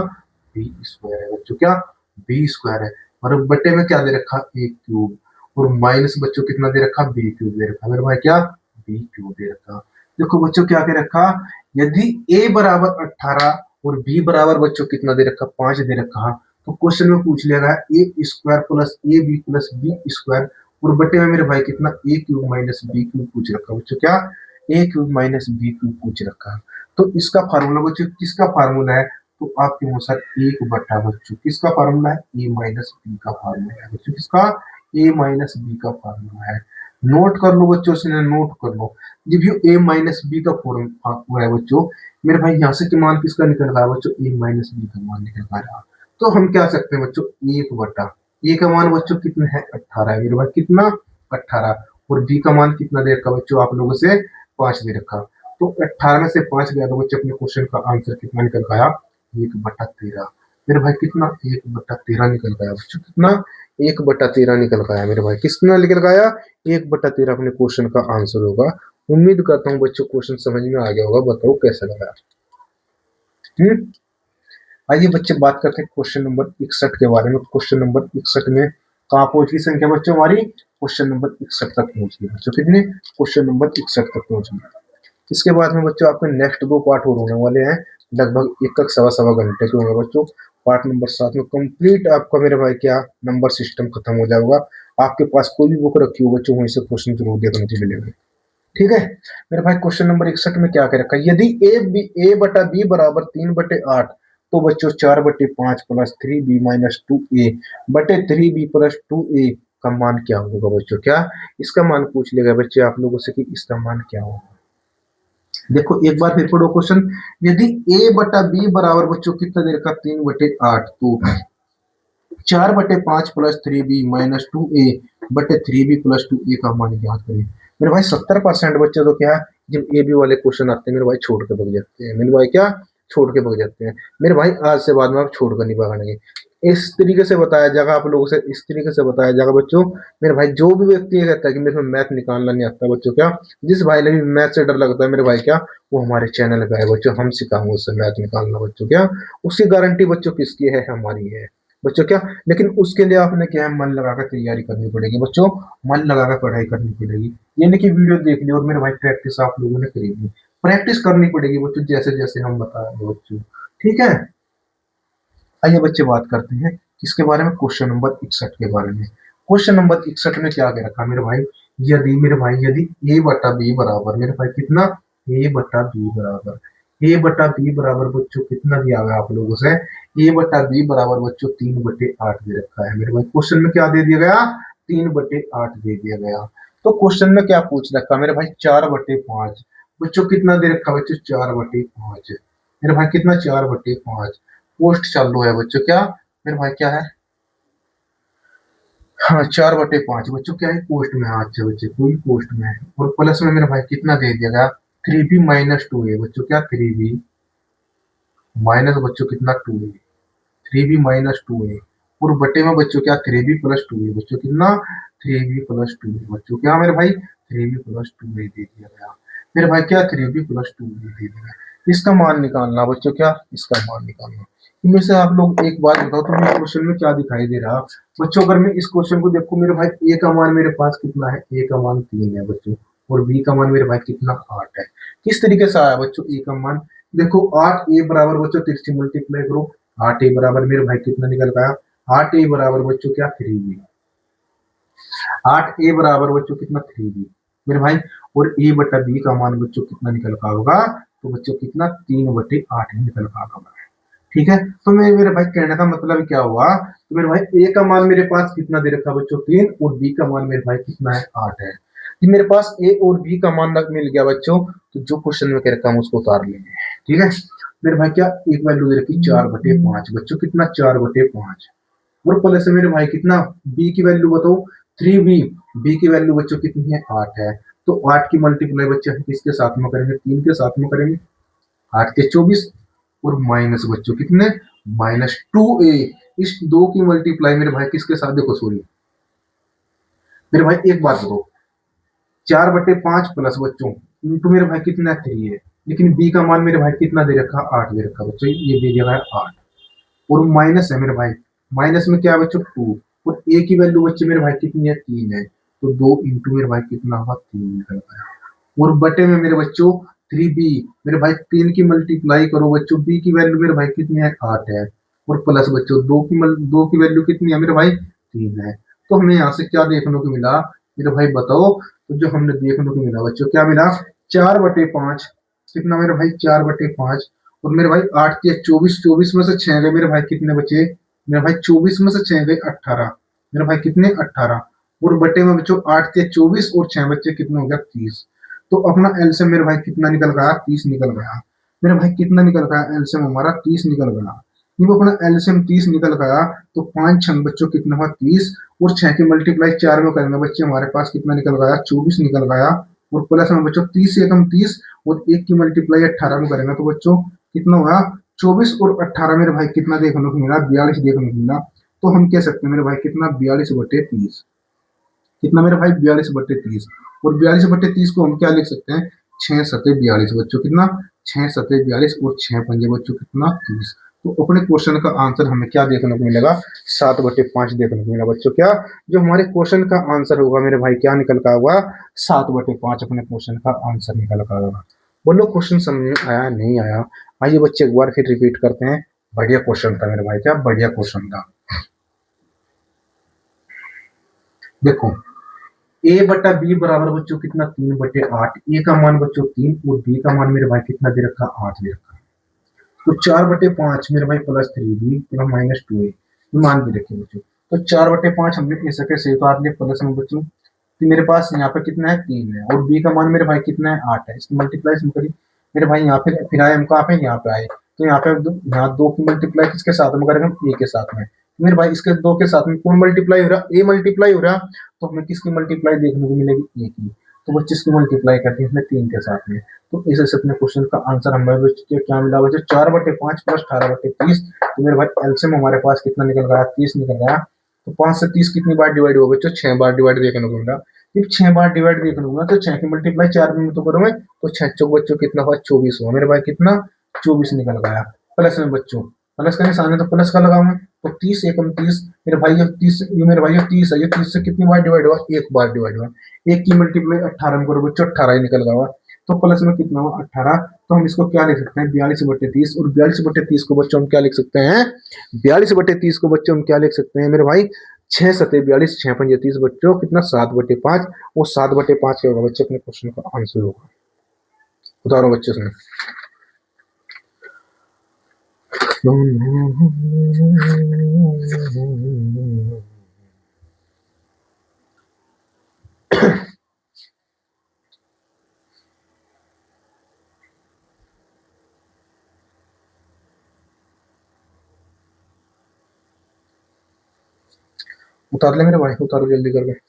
बी स्क्वायर है बच्चों क्या बी स्क्वायर है, और बटे में क्या दे रखा ए क्यूब, और माइनस बच्चों कितना दे रखा बी क्यूब दे रखा मेरे भाई क्या बी क्यूब दे रखा। देखो बच्चों क्या दे रखा, यदि ए बराबर 18 और बी बराबर बच्चों कितना दे रखा 5 दे रखा, तो क्वेश्चन में पूछ लिया गया ए स्क्वायर प्लस बी स्क्वायर, और बटे में मेरे भाई कितना ए क्यूब माइनस बी क्यूब पूछ रखा बच्चों क्या a cube minus b cube पूछ रखा। तो इसका फार्मूला बच्चों किसका फार्मूला है, तो आपके अनुसार एक बटा बच्चों किसका फार्मूला है ए माइनस बी का फार्मूला है बच्चों, किसका ए माइनस बी का फार्मूला है। नोट कर लो बच्चों, इसने नोट कर लो, जब ये ए माइनस बी का फॉर्मूला है बच्चों, मेरे भाई यहाँ से मान किसका निकल रहा है बच्चों ए माइनस बी का मान निकल रहा है। तो हम क्या सकते हैं बच्चों एक बटा ए का मान बच्चों कितना है 18 है मेरे भाई कितना 18, और बी का मान कितना दे रखा बच्चों आप लोगों से 5 दे रखा, तो 18 में से 5 गया तो बच्चे अपने क्वेश्चन का आंसर कितना निकल गया 1/13 मेरे भाई कितना 1/13 निकल गया बच्चों कितना 1/13 निकल गया मेरे भाई, कितना निकल गया 1/13 अपने क्वेश्चन का आंसर होगा। उम्मीद करता हूँ बच्चों क्वेश्चन समझ में आ गया होगा, बताओ कैसा लगा। आइए बच्चे बात करते हैं क्वेश्चन नंबर 61 के बारे में। क्वेश्चन नंबर 61 में कहाँ पहुंच गई संख्या बच्चों हमारी, क्वेश्चन नंबर 61 तक पहुंच गई बच्चों, कितने क्वेश्चन नंबर 61 तक पहुंच गई। इसके बाद में बच्चों आपके नेक्स्ट 2 पार्ट और होने वाले हैं, लगभग एक सवा सवा घंटे के होंगे बच्चों। पार्ट नंबर 7 में कंप्लीट आपका मेरे भाई क्या नंबर सिस्टम खत्म हो जाएगा। आपके पास कोई भी बुक रखी हो बच्चों वहीं से क्वेश्चन जरूर देखने को मिलेगा, ठीक है। मेरे भाई क्वेश्चन नंबर 61 में क्या कह रखा है, यदि ए बटा बी बराबर 3/8 तो बच्चों 4/5 प्लस 3b माइनस 2a बटे 3b प्लस 2a का मान क्या होगा बच्चों, क्या इसका मान पूछ लेगा बच्चे आप लोगों से कि इसका मान क्या होगा। देखो एक बार फिर पढ़ो क्वेश्चन, यदि a बटा b बराबर बच्चों कितना दे रखा 3/8 तो 4/5 प्लस 3b माइनस 2a बटे 3b प्लस 2a का मान याद करें। मेरे भाई 70% बच्चे तो क्या जब ए बी वाले क्वेश्चन आते हैं मेरे भाई छोड़ के भग जाते हैं, मेरे भाई क्या छोड़ के भग जाते हैं। मेरे भाई आज से बाद में आप छोड़ कर नहीं भगाएंगे, इस तरीके से बताया जाएगा आप लोगों से, इस तरीके से बताया जाएगा बच्चों। मेरे भाई जो भी व्यक्ति ये कहता है कि मेरे को मैथ निकालना नहीं आता बच्चों, क्या जिस भाई ने भी मैथ से डर लगता है मेरे भाई क्या वो हमारे चैनल पे है बच्चों, हम सिखाएंगे उससे मैथ निकालना बच्चों, क्या उसकी गारंटी बच्चों किसकी है हमारी है बच्चों, क्या लेकिन उसके लिए आपने क्या है मन लगाकर तैयारी करनी पड़ेगी बच्चों, मन लगाकर पढ़ाई करनी पड़ेगी। ये नहीं कि वीडियो देख ली और मेरे भाई प्रैक्टिस आप लोगों ने करी ली, प्रैक्टिस करनी पड़ेगी बच्चों जैसे जैसे हम बता रहे हैं बच्चों, ठीक है। आइए बच्चे बात करते हैं किसके बारे में, क्वेश्चन नंबर 61 के बारे में। क्वेश्चन नंबर 61 में क्या कह रखा मेरे भाई, यदि ए बटा बी बराबर मेरे भाई कितना ए बटा बी बराबर ए बटा बी बराबर बच्चों कितना दिया हुआ आप लोगों से ए बटा बी बराबर बच्चों 3/8 दे रखा है मेरे भाई। क्वेश्चन में क्या दे दिया गया 3/8 दे दिया गया। तो क्वेश्चन में क्या पूछ रखा मेरे भाई 4/5 बच्चों कितना दे रखा बच्चों 4/5 मेरे भाई कितना 4/5 पोस्ट चालू है बच्चों, क्या मेरे भाई क्या है, हाँ 4/5 बच्चों क्या है, पोस्ट में है। अच्छा बच्चे कोई पोस्ट में है, और प्लस में मेरे भाई कितना दे दिया गया, 3b - 2 है बच्चों, क्या 3b माइनस बच्चों कितना 2a, 3b - 2 है, और बटे में बच्चों क्या 3b+2 है बच्चों, कितना 3b+2 है बच्चों, क्या मेरे भाई 3b+2 दे दिया गया मेरे भाई, क्या 3b+2 दे दिया गया। इसका मान निकालना बच्चों, क्या इसका मान निकालना। इनमें से आप लोग एक बात बताओ, तुम्हें क्वेश्चन में क्या दिखाई दे रहा बच्चों, अगर मैं इस क्वेश्चन को देखो मेरे भाई, ए का मान मेरे पास कितना है, ए का मान 3 है बच्चों, और बी का मान मेरे भाई कितना 8 है। किस तरीके से आया बच्चों ए का मान, देखो 8a बराबर बच्चों तिरछी मल्टीप्लाई करो, 8a बराबर मेरे भाई कितना निकल पाया, 8a बराबर बच्चों क्या 3b, 8a बराबर बच्चों कितना 3b मेरे भाई, और a बटा b का मान बच्चों कितना निकल का होगा, तो बच्चों कितना 3/8 निकल का होगा। ठीक है, तो मेरे भाई कहने का मतलब क्या हुआ, तो मेरे भाई ए का मान मेरे पास कितना दे रखा बच्चों 3, और बी का मान मेरे भाई कितना है 8 है। कि मेरे पास ए और बी का मान मिल गया बच्चों, तो जो क्वेश्चन में कह रखा हम उसको उतार लेंगे। ठीक है, मेरे भाई क्या एक वैल्यू दे रखी 4/5 बच्चों, कितना 4/5, और प्लस से मेरे भाई कितना, बी की वैल्यू बताओ 3b, बी की वैल्यू बच्चों कितनी है 8 है, तो 8 की मल्टीप्लाई बच्चे किसके साथ में करेंगे, 3 के साथ में करेंगे, 8 के 24, और माइनस बच्चों कितने -2a, इस दो की मल्टीप्लाई मेरे भाई किसके साथ, देखो सॉरी मेरे भाई एक बात बताओ, 4/5 प्लस बच्चों इंटू मेरे भाई कितना 3 है, लेकिन बी का मान मेरे भाई कितना दे रखा 8 दे रखा बच्चों, ये दे दिया है 8, और माइनस है मेरे भाई, माइनस में क्या है बच्चों 2, और ए की वैल्यू बच्चे मेरे भाई कितनी है 3 है, तो 2 इंटू मेरे भाई कितना होगा 3 निकल पाया, और बटे में मेरे बच्चों 3b, मेरे भाई 3 की मल्टीप्लाई करो बच्चों, b की वैल्यू मेरे भाई कितनी है 8 है, और प्लस बच्चों 2 की वैल्यू कितनी है मेरे भाई 3 है। तो हमें यहाँ से क्या देखने को मिला मेरे भाई बताओ, तो जो हमने देखने को मिला बच्चों क्या मिला, 4/5, कितना मेरे भाई 4/5, और मेरे भाई 8 के 24, 24 में से 6 गए मेरे भाई कितने बचे, मेरे भाई 24 में से 6 गए 18, मेरे भाई कितने 18, और बटे में बच्चों 8 के 24 और 6 बच्चे कितने हो गया 30, तो अपना एलसीएम मेरे भाई कितना निकल गया 30 निकल गया, मेरे भाई कितना निकल गया एलसीएम हमारा 30 निकल गया। जब अपना एलसीएम 30 निकल गया, तो 5 छंग बच्चों कितना हुआ 30, और 6 की मल्टीप्लाई 4 में करेंगे बच्चे, हमारे पास कितना निकल गया 24 निकल गया, और प्लस में बच्चों 30 से कम 30, और 1 की मल्टीप्लाई 18 में करेंगे, तो बच्चों कितना होगा 24 और 18 मेरे भाई कितना देखने को मिला 42 देखने को मिला। तो हम कह सकते हैं मेरे भाई कितना 42/30, कितना मेरे भाई 42/30, और 42/30 को हम क्या लिख सकते हैं 6×7=42 बच्चों, कितना 6×7=42, और 6×5 बच्चों कितना 30। तो अपने क्वेश्चन का आंसर हमें क्या देखने को मिलेगा 7/5 देखने को मिला बच्चों, क्या जो हमारे क्वेश्चन का आंसर होगा मेरे भाई क्या निकल का होगा 7/5 अपने क्वेश्चन का आंसर निकल का होगा। बोलो क्वेश्चन समझ में आया नहीं आया, आइए बच्चे एक बार फिर रिपीट करते हैं। बढ़िया क्वेश्चन था मेरे भाई, क्या बढ़िया क्वेश्चन था। देखो a/b बराबर बच्चों कितना 3/8, ए का मान बच्चों 3, और बी का मान मेरे भाई कितना दे रखा 8 दे रखा, तो 4/5 मेरे भाई प्लस 3b प्लस -2a मान भी रखे बच्चों, तो 4/5 हमने ऐसे कैसे उतार लिया प्लस में बच्चों, तो मेरे पास यहाँ पे कितना है 3 है, और बी का मान मेरे भाई कितना है 8 है, इसकी मल्टीप्लाई करी मेरे भाई, यहाँ पे फिर आए हम कहाँ पे यहाँ पे आए, तो यहाँ पे यहाँ 2 की मल्टीप्लाई किसके साथ में करेंगे ए के साथ में, तो मेरे भाई इसके 2 के साथ में कौन मल्टीप्लाई हो रहा ए मल्टीप्लाई हो रहा, तो हमें किसकी मल्टीप्लाई देखने को मिलेगी ए की, तो बच्चे इसकी मल्टीप्लाई करते हैं 3 के साथ में। तो इस हिसाब से अपने क्वेश्चन का आंसर हमें बच्चे क्या मिला बच्चे 4/5 प्लस 18/30, तो मेरे भाई एलसीएम हमारे पास कितना निकल गया 30 निकल गया, तो 5 से 30 कितनी बार डिवाइड हुआ बच्चों 6 बार डिवाइड देखने को मिला, फिर 6 बार डिवाइड देखने को मिला, तो 6 की मल्टीप्लाई 4 में तो करोगे, तो 6 चौक बच्चों कितना हुआ 24 हुआ मेरे भाई, कितना 24 निकल गया, प्लस में बच्चों प्लस का निशान है तो प्लस का लगाऊंगा, तो 30 एकम 30 मेरे भाई, ये 30 ये मेरे भाई ये 30 है, ये 30 से कितनी बार डिवाइड हुआ एक बार डिवाइड हुआ, एक की मल्टीप्लाई 18 में करो बच्चों 18 ही निकल गया, तो प्लस में कितना हुआ 18, तो हम इसको क्या लिख सकते हैं 42/30, और 42/30 को बच्चों हम क्या लिख सकते हैं 42/30 को बच्चों हम क्या लिख सकते हैं मेरे भाई 6×7=42, 6×5=30 बच्चों कितना 7/5, वो 7/5 क्या होगा बच्चे अपने क्वेश्चन का आंसर होगा। उतारो बच्चे उसमें उतार ले मेरे भाई, उतारो जल्दी करके।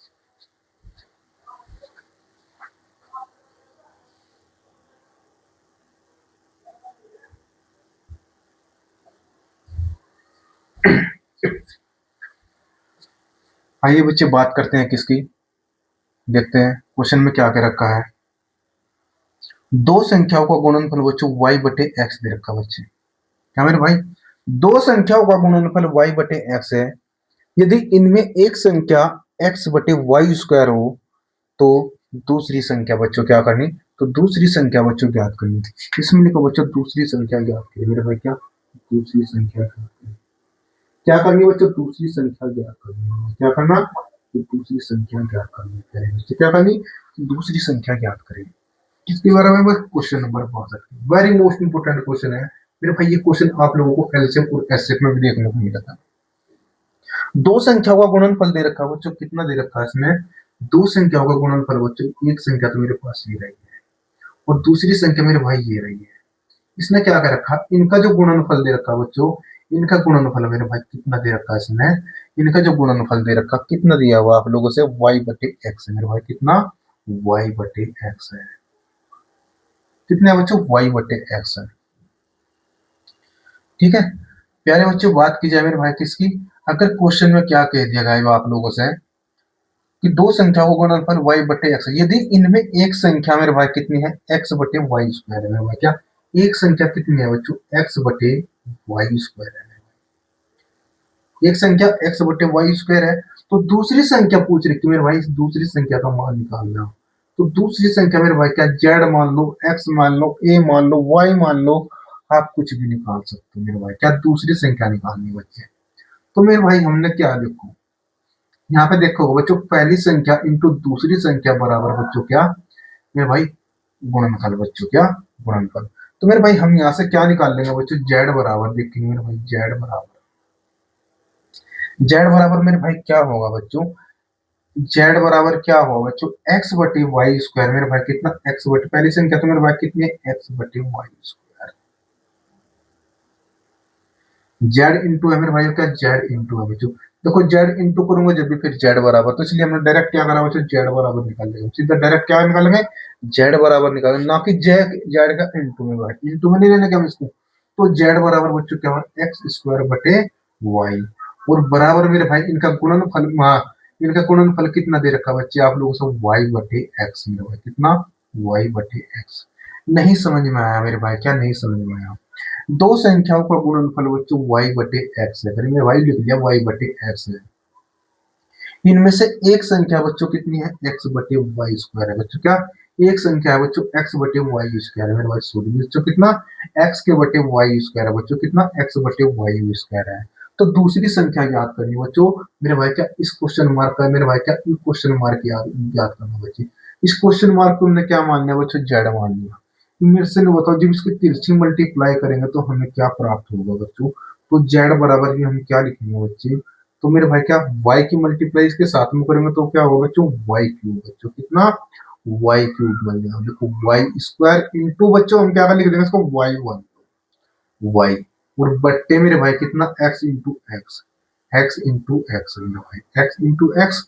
आइए बच्चे बात करते हैं किसकी, देखते हैं क्वेश्चन में क्या क्या रखा है। दो संख्याओं का गुणनफल बच्चों y बटे एक्स दे रखा बच्चे। क्या मेरे भाई, दो संख्याओं का गुणनफल y बटे एक्स है। यदि इनमें एक संख्या x बटे वाई स्क्वायर हो तो दूसरी संख्या बच्चों क्या करनी, तो दूसरी संख्या बच्चों ज्ञात करनी। इसमें लिखो बच्चों दूसरी संख्या ज्ञात करिए मेरे भाई, क्या दूसरी संख्या ज्ञात करिए। क्या करनी है बच्चों, दूसरी संख्या ज्ञात करनी है। क्या करना, तो दूसरी संख्या ज्ञात करनी है। क्या करनी, दूसरी संख्या ज्ञात करें। इसके बारे में बस question number 62 very most important question है मेरे भाई। ये क्वेश्चन आप लोगों को एलसीएम और एचसीएफ में भी देखने को मिला था। दो संख्याओं का गुणनफल दे रखा है बच्चों, कितना दे रखा है इसमें, दो संख्याओं का गुणनफल बच्चों, एक संख्या तो मेरे पास ये रही है और दूसरी संख्या मेरे भाई ये रही है। इसने क्या कर रखा, इनका जो गुणनफल दे रखा बच्चों, इनका गुणनफल मेरे भाई कितना दे रखा है इसने, इनका जो गुणनफल दे रखा कितना दिया हुआ आप लोगों से, y बटे एक्स है मेरे भाई। कितना, y बटे एक्स है। कितने बच्चों, y बटे एक्स है। ठीक है प्यारे बच्चों, बात की जाए मेरे भाई किसकी, अगर क्वेश्चन में क्या कह दिया गया आप लोगों से कि दो संख्याओं का गुणनफल y बटे एक्स, यदि इनमें एक संख्या मेरे भाई कितनी है, x बटे वाई स्क्वायर है मेरे भाई। क्या एक संख्या कितनी है बच्चों, x बटे वाई स्क्वायर है। एक संख्या x बटे वाई स्क्वायर है, तो दूसरी संख्या पूछ रही थी मेरे भाई, इस दूसरी संख्या का मान निकालना। तो दूसरी संख्या मेरे भाई क्या, z मान लो, x मान लो, a मान लो, y मान लो, आप कुछ भी निकाल सकते हो मेरे भाई। क्या दूसरी संख्या निकालनी बच्चे, तो मेरे भाई हमने क्या, देखो यहाँ पे देखो बच्चों, पहली संख्या इंटू दूसरी संख्या बराबर बच्चों क्या, मेरे भाई गुणनफल बच्चों, क्या गुणनफल। तो मेरे भाई हम यहाँ से क्या निकाल लेंगे बच्चों, z बराबर, देखिए मेरे भाई z बराबर, z बराबर मेरे भाई क्या होगा बच्चों, z बराबर क्या होगा बच्चों, x बटे वाई स्क्वायर। मेरे भाई कितना, x बटे, पहली संख्या तो मेरे भाई कितनी है, x बटे वाई स्क्वायर। z इंटू है मेरे भाई क्या, z इंटू है बच्चों। देखो z इंटू करूंगा जब भी फिर z बराबर, तो इसलिए हमने डायरेक्ट क्या करा बच्चों, z बराबर निकाल लेंगे सीधा, डायरेक्ट क्या निकालेंगे, z बराबर निकालेंगे, ना कि z का इंटू में, भाई इंटू में नहीं लेने का हम इसको। तो z बराबर बच्चों क्या होगा, एक्स स्क्वायर बटे वाई, और बराबर मेरे भाई इनका गुणनफल, इनका गुणनफल कितना दे रखा बच्चे आप लोगों से, y बटे एक्स मेरे भाई। कितना, y बटे एक्स। नहीं समझ में आया मेरे भाई, क्या नहीं समझ में आया, दो संख्याओं का गुणनफल बच्चों y बटे एक्स है, करेंगे y लिख दिया, y बटे एक्स है। इनमें से एक संख्या बच्चों कितनी है, x बटे वाई स्क्वायर है बच्चों। क्या एक संख्या है बच्चों, x बटे वाई स्क्वायर है मेरे भाई, सॉरी बच्चों कितना, x के बटे वाई स्क्वायर है बच्चों। कितना, x बटे वाई स्क्वायर है। तो दूसरी संख्या याद करनी बच्चों मेरे भाई, क्या इस क्वेश्चन मार्क का मेरे भाई, क्या इस क्वेश्चन मार्क याद करना बच्चे। इस क्वेश्चन मार्क को हमने क्या मान लिया बच्चों, जेड मान लिया। मेरे से नहीं बताओ, जब इसकी तिरछी मल्टीप्लाई करेंगे तो हमें क्या प्राप्त होगा बच्चों, तो जेड बराबर ही हम क्या लिखेंगे बच्चे, तो मेरे भाई क्या, y की मल्टीप्लाई इसके साथ में करेंगे तो क्या होगा बच्चों, y क्यूब बच्चों। कितना, y क्यूब बन गया। देखो y स्क्वायर इंटू बच्चों हम क्या कर लिख देंगे इसको, y1 y, और बट्टे मेरे भाई कितना, x into x, x into x मेरे भाई, x इंटू एक्स।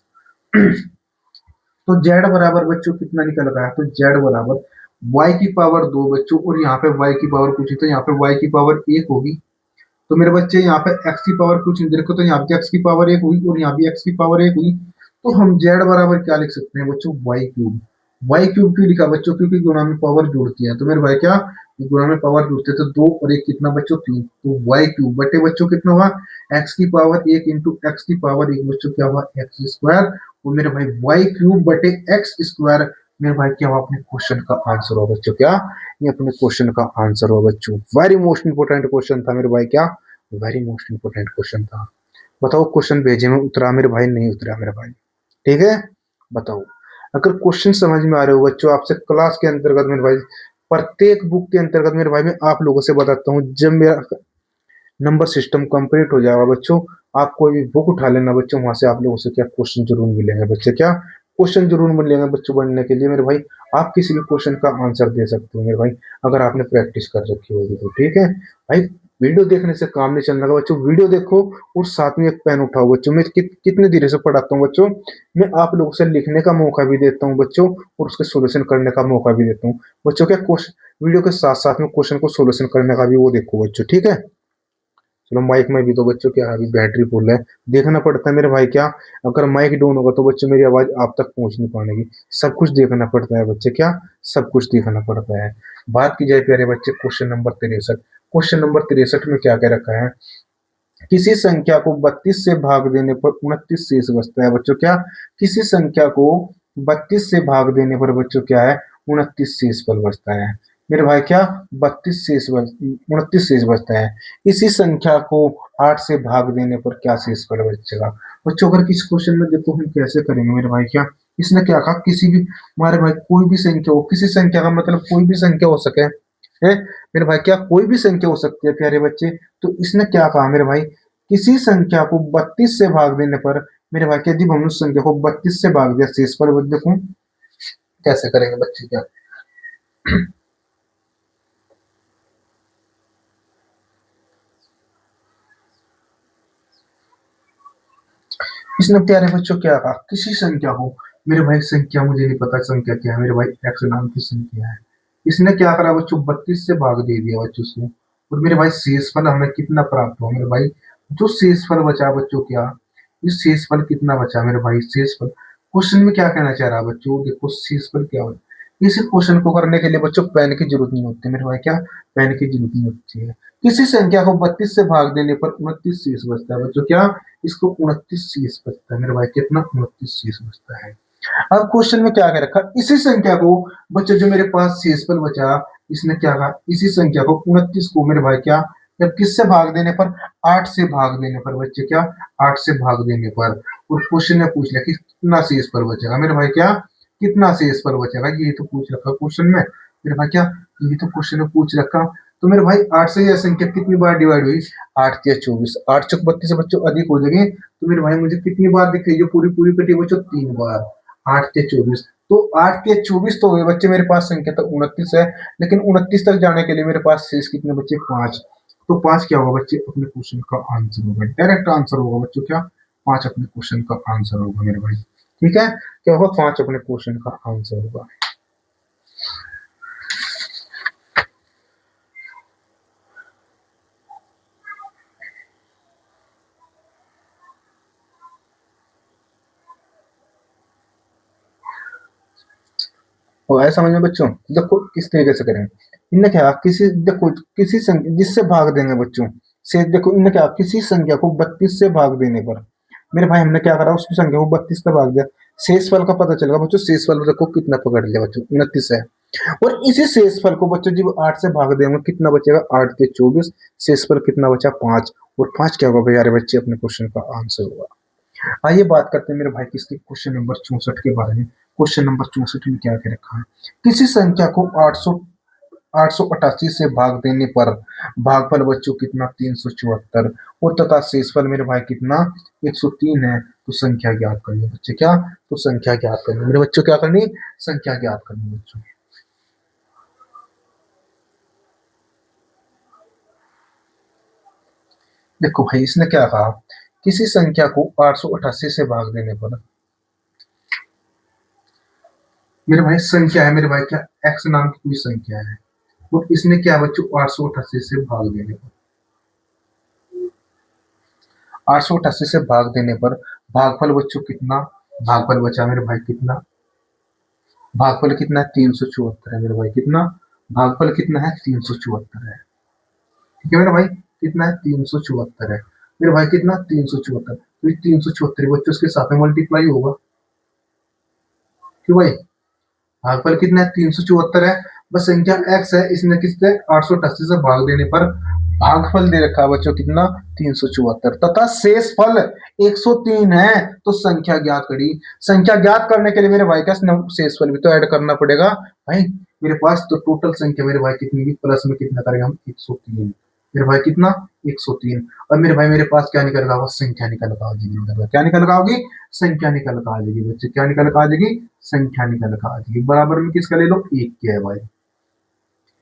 तो z बराबर बच्चों कितना निकल रहा है, तो z बराबर y की पावर 2 बच्चों, और यहाँ पे y की पावर पूछी तो यहाँ पे y की पावर 1 होगी। तो मेरे बच्चे यहाँ पे x की पावर कुछ नहीं देखो, तो यहाँ पे x की पावर 1 हुई और यहाँ भी x की पावर 1 हुई। तो हम z बराबर क्या लिख सकते हैं बच्चों, y क्यूब। y क्यूब क्यों लिखा बच्चों, क्योंकि गुणा में पावर जुड़ती है। तो मेरे भाई क्या, गुणा में पावर जुड़ते तो 2 और 1 कितना बच्चों, 3। तो y क्यूब बटे बच्चों कितना हुआ, x की पावर 1 इंटू एक्स की पावर 1 बच्चों क्या हुआ, एक्स स्क्वायर। और मेरे भाई y क्यूब बटे एक्स स्क्वायर, मेरे भाई क्या हुआ, अपने क्वेश्चन का आंसर हुआ बच्चों। क्या, ये अपने क्वेश्चन का आंसर हुआ बच्चों। वेरी मोस्ट इंपोर्टेंट क्वेश्चन था मेरे भाई, क्या वेरी मोस्ट इंपोर्टेंट क्वेश्चन था। बताओ क्वेश्चन भेजे में उतरा मेरे भाई, नहीं उतरा मेरे भाई, ठीक है बताओ। अगर क्वेश्चन समझ में आ रहे हो बच्चों, आपसे क्लास के अंतर्गत मेरे भाई, प्रत्येक बुक के अंतर्गत मेरे भाई मैं आप लोगों से बताता हूँ, जब मेरा नंबर सिस्टम कंप्लीट हो जाएगा बच्चों, आप कोई भी बुक उठा लेना बच्चों, वहां से आप लोगों से क्या क्वेश्चन जरूर मिलेंगे बच्चे, क्या क्वेश्चन जरूर मिलेंगे बच्चों बनने के लिए मेरे भाई। आप किसी भी क्वेश्चन का आंसर दे सकते हो मेरे भाई, अगर आपने प्रैक्टिस कर रखी होगी तो, ठीक है भाई। वीडियो देखने से काम नहीं चलने का बच्चों, वीडियो देखो और साथ में एक पेन उठाओ बच्चों। मैं कितने धीरे से पढ़ाता हूँ बच्चों, मैं आप लोगों से लिखने का मौका भी देता हूँ बच्चों और उसके सॉल्यूशन करने का मौका भी देता हूँ बच्चों। क्या क्वेश्चन वीडियो के साथ साथ में क्वेश्चन को सॉल्यूशन करने का भी वो देखो बच्चों, ठीक है। चलो माइक में भी तो बच्चों क्या अभी बैटरी फुल है, देखना पड़ता है मेरे भाई। क्या अगर माइक डाउन होगा तो बच्चों मेरी आवाज आप तक पहुंच नहीं पाएगी, सब कुछ देखना पड़ता है बच्चे, क्या सब कुछ देखना पड़ता है। बात की जाए प्यारे बच्चे क्वेश्चन नंबर 63, क्वेश्चन नंबर 63 में क्या क्या रखा है, किसी संख्या को 32 से भाग देने पर 29 शेष बचता है बच्चों। क्या किसी संख्या को 32 से भाग देने पर बच्चों क्या है, 29 शेष फल बचता है मेरे भाई। क्या 29 शेष बचता है। इसी संख्या को 8 से भाग देने पर क्या शेष फल बचेगा बच्चों। अगर किस क्वेश्चन में देखो हम कैसे करेंगे मेरे भाई, क्या इसने क्या कहा, किसी भी हमारे भाई कोई भी संख्या हो, किसी संख्या का मतलब कोई भी संख्या हो सके है मेरे भाई। क्या कोई भी संख्या हो सकती है प्यारे बच्चे। तो इसने क्या कहा मेरे भाई, किसी संख्या को 32 से भाग देने पर मेरे भाई, क्या जब हमने उस संख्या को 32 से भाग दिया शेष पर देखो कैसे करेंगे बच्चे। क्या इसने प्यारे बच्चों क्या कहा, किसी संख्या को मेरे भाई, संख्या मुझे नहीं पता संख्या क्या है मेरे भाई, एक्स नाम की संख्या है। इसने क्या करा बच्चों, 32 से भाग दे दिया बच्चों उसको। और मेरे भाई शेषफल हमें कितना प्राप्त हुआ मेरे भाई, जो शेषफल बचा बच्चों, क्या इस शेषफल कितना बचा मेरे भाई, शेषफल क्वेश्चन में क्या कहना चाह रहा है बच्चों, देखो शेषफल क्या हो। इस क्वेश्चन को करने के लिए बच्चों पेन की जरूरत नहीं होती मेरे भाई। क्या पेन की जरूरत नहीं होती है। किसी संख्या को 32 से भाग देने पर 29 शेष बचता है बच्चों। क्या इसको 29 शेष बचता है मेरे भाई, कितना 29 शेष बचता है। अब क्वेश्चन में क्या कह रखा, इसी संख्या को बच्चों जो मेरे पास शेषफल बचा, इसने क्या कहा, इसी संख्या को 29 को मेरे भाई क्या, जब किससे भाग देने पर, 8 से भाग देने पर बच्चे, क्या 8 से भाग देने पर। और क्वेश्चन ने पूछ लिया कि कितना शेषफल बचेगा मेरे भाई, क्या कितना शेषफल बचेगा, ये तो पूछ रखा क्वेश्चन में मेरे भाई। क्या ये तो क्वेश्चन ने पूछ रखा। तो मेरे भाई 8 से यह संख्या कितनी बार डिवाइड हुई, 8 या 24, 8 चौक 32 बच्चों अधिक हो जाएंगे। तो मेरे भाई मुझे कितनी बार दिख रही है, जो पूरी पूरी कटी बच्चों 3 बार, 8 के 24। तो 8 के 24 तो हुए बच्चे मेरे पास, संख्या तो 29 है, लेकिन 29 तक जाने के लिए मेरे पास शेष कितने बच्चे, 5। तो 5 क्या होगा बच्चे, अपने क्वेश्चन का आंसर होगा, डायरेक्ट आंसर होगा बच्चों। क्या 5 अपने क्वेश्चन का आंसर होगा मेरे भाई, ठीक है। क्या होगा, 5 अपने क्वेश्चन का आंसर होगा। और ऐसा समझ में बच्चों, देखो किस तरीके से करेंगे। इनने क्या, किसी देखो किसी संख्या जिससे भाग देंगे बच्चों से, देखो इनने क्या, किसी संख्या को 32 से भाग देने पर मेरे भाई हमने क्या करा, उसकी संख्या को 32 से भाग दिया, शेषफल का पता चलेगा बच्चों। शेषफल देखो कितना पकड़ लिया बच्चों, 29 है। और इसी शेषफल को बच्चों जब 8 से भाग देंगे कितना बचेगा, 8 के 24, शेषफल कितना बचा, 5। और 5 क्या होगा यार बच्चे, अपने क्वेश्चन का आंसर होगा। आइए बात करते हैं मेरे भाई किसके, क्वेश्चन नंबर 64 के बारे में। क्वेश्चन नंबर 64 में क्या क्या रखा है, किसी संख्या को 888 से भाग देने पर भागफल बच्चों कितना, 374। और तथा शेषफल मेरे भाई कितना, 103 है। तो संख्या ज्ञात करनी बच्चे, क्या तो संख्या ज्ञात करनी मेरे बच्चों, क्या करनी, संख्या ज्ञात करनी बच्चों। देखो भाई इसने क्या कहा, किसी संख्या को 888 से भाग देने पर मेरे भाई संख्या है मेरे भाई, क्या एक्स नाम की कोई संख्या है। और इसने क्या बच्चों, 888 से भाग देने पर, 888 से भाग देने पर भागफल बच्चों कितना, भागफल बचा मेरे भाई कितना, भागफल कितना है, 374 है मेरे भाई। कितना भागफल कितना है, 374 है। ठीक है मेरे भाई, कितना है, 374 है मेरे भाई। कितना 374, तो ये 374 बच्चों उसके साथ में मल्टीप्लाई होगा, क्यों भाई, भागफल कितना है, 374 है। बस संख्या x है, इसने किससे 888 से भाग देने पर भागफल दे रखा है बच्चों कितना, 374, तथा शेष फल 103 है। तो संख्या ज्ञात करी, संख्या ज्ञात करने के लिए मेरे भाई का शेष फल भी तो ऐड करना पड़ेगा भाई। मेरे पास तो टोटल संख्या मेरे भाई कितनी की, प्लस में कितना करेंगे हम, 103 मेरे भाई, कितना 103। और मेरे भाई मेरे पास क्या निकल रहा, संख्या निकल कर आ जाएगी, क्या निकल कर आओगी, संख्या निकल कर आ जाएगी बच्चे, क्या निकल कर आ जाएगी, संख्या निकल कर आ जाएगी। बराबर में किसका ले लो, 1 के है भाई,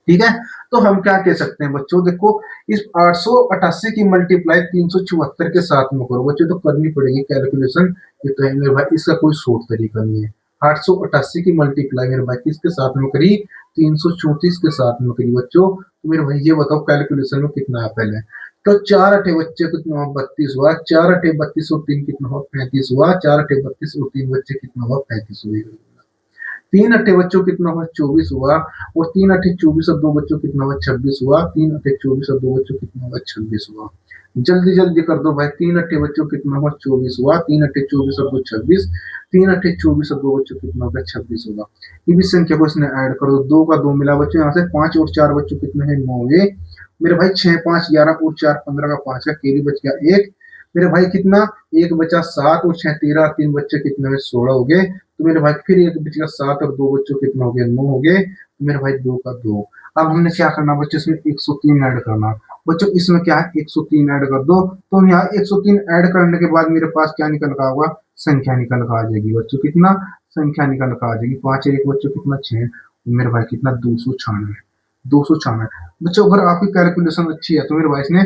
ठीक है। तो हम क्या कह सकते हैं बच्चों, देखो इस 888 की मल्टीप्लाई 374 के साथ में करो बच्चों, तो करनी पड़ेगी कैलकुलेशन। ये तो है मेरे भाई, इसका कोई शॉर्ट तरीका नहीं है। 888 की मल्टीप्लाई मेरे भाई किसके साथ में करी, 334 के साथ में करी बच्चों। तो मेरे भाई ये बताओ कैलकुलेशन में कितना है पहले। तो चार अठे बच्चे कितना हुआ, 32 हुआ। चार अठे 32 और तीन कितना हुआ, 35 हुआ। चार अठे 32 और तीन बच्चे कितना हुआ, 35 हुआ। तीन अट्ठे बच्चों कितना हुआ, 24 हुआ। और तीन अट्ठे 24 और दो बच्चों कितना हुआ, 26 हुआ। तीन अट्ठे 24 और दो बच्चों कितना हुआ, 26 हुआ। जल्दी जल्दी कर दो भाई, तीन अट्ठे बच्चों कितना हुआ, 24 हुआ। तीन अट्ठे 24 और दो 26। तीन अट्ठे 24 और दो बच्चों कितना होगा, 26 होगा। ये भी संख्या को इसने ऐड कर दो, दो का दो मिला बच्चों, यहाँ से पांच और चार बच्चों कितने हैं, 9 हुए मेरे भाई। 6 5 11 और 4 15 का 5 का केरी बच गया एक मेरे भाई। कितना, एक बचा 7 और 6 13, तीन बच्चे कितने हुए, 16 हो गए। तो मेरे भाई फिर एक बच गया 7 और दो बच्चों कितना हो गया, 9 हो गए। तो मेरे भाई दो का दो। अब हमने क्या करना बच्चों, इसमें 103 ऐड करना बच्चों। इसमें क्या है, 103 ऐड कर दो। तो यहाँ 103 ऐड करने के बाद मेरे पास क्या निकल का होगा, संख्या निकल कर आ जाएगी बच्चों। कितना, संख्या निकल कर आ जाएगी। 5 एक बच्चों कितना, 6 मेरे भाई कितना, 296। 296 बच्चों। अगर आपकी कैलकुलेशन अच्छी है तो मेरे भाई इसने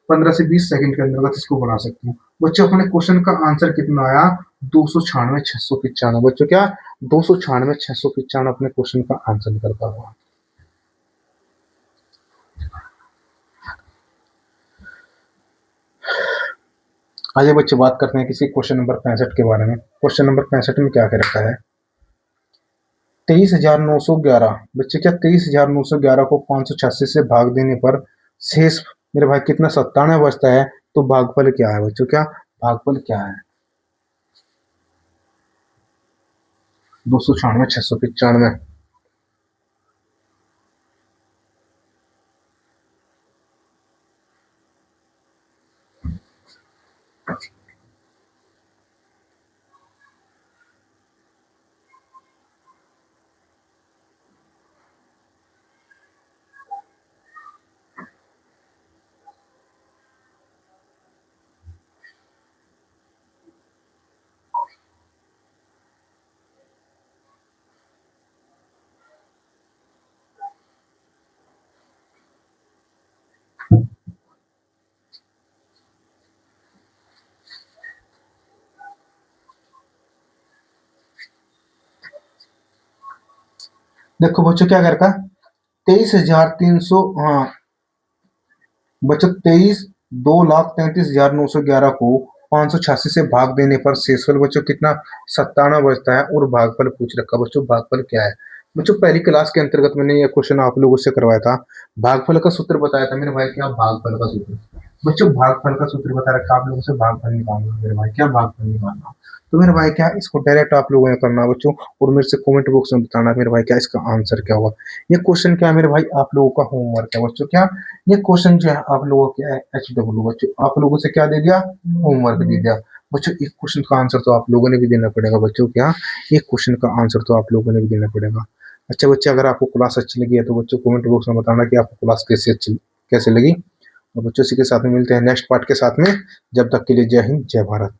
15 से 20 सेकंड के अंदर इसको बना सकते हो बच्चों। अपने क्वेश्चन का आंसर कितना आया, 296 695 बच्चों। क्या, 296 695 अपने क्वेश्चन का आंसर निकलता हुआ। आइए बच्चे बात करते हैं किसी क्वेश्चन नंबर 65 के बारे में। क्वेश्चन नंबर 65 में क्या कह रखा है, 23,911 बच्चे। क्या, 23,911 को 586 से भाग देने पर शेष मेरे भाई कितना, 97 बचता है। तो भागफल क्या है बच्चों, क्या भागफल क्या है, 296 695। देखो बच्चों क्या कर रखा, 23,300, हाँ बच्चों 23,2,33,911 को 586 से भाग देने पर शेषफल बच्चों कितना, 97 बचता है। और भागफल पूछ रखा बच्चों, भागफल क्या है बच्चों। पहली क्लास के अंतर्गत मैंने ये क्वेश्चन आप लोगों से करवाया था। भागफल का सूत्र बताया था मेरे भाई। क्या, भागफल का सूत्र बच्चों, भागफल का सूत्र बता रखा आप लोगों से, भागफल निकालना मेरे भाई। क्या, भागफल निकालना। तो मेरे भाई क्या, इसको डायरेक्ट आप लोगों ने करना बच्चों। और मेरे से कमेंट बॉक्स में बताना मेरे भाई क्या इसका आंसर क्या होगा। ये क्वेश्चन क्या है मेरे भाई, आप लोगों का होमवर्क है बच्चों। क्या, ये क्वेश्चन जो है आप लोगों के HW बच्चों, आप लोगों से क्या दे दिया, होमवर्क दे दिया बच्चों। एक क्वेश्चन का आंसर तो आप लोगों ने भी देना पड़ेगा बच्चों। क्या, एक क्वेश्चन का आंसर तो आप लोगों ने भी देना पड़ेगा। अच्छा बच्चे, अगर आपको क्लास अच्छी लगी है तो बच्चों कमेंट बॉक्स में बताना कि आपको क्लास कैसे लगी। और बच्चों इसी के साथ में मिलते हैं नेक्स्ट पार्ट के साथ में। जब तक के लिए जय हिंद जय भारत।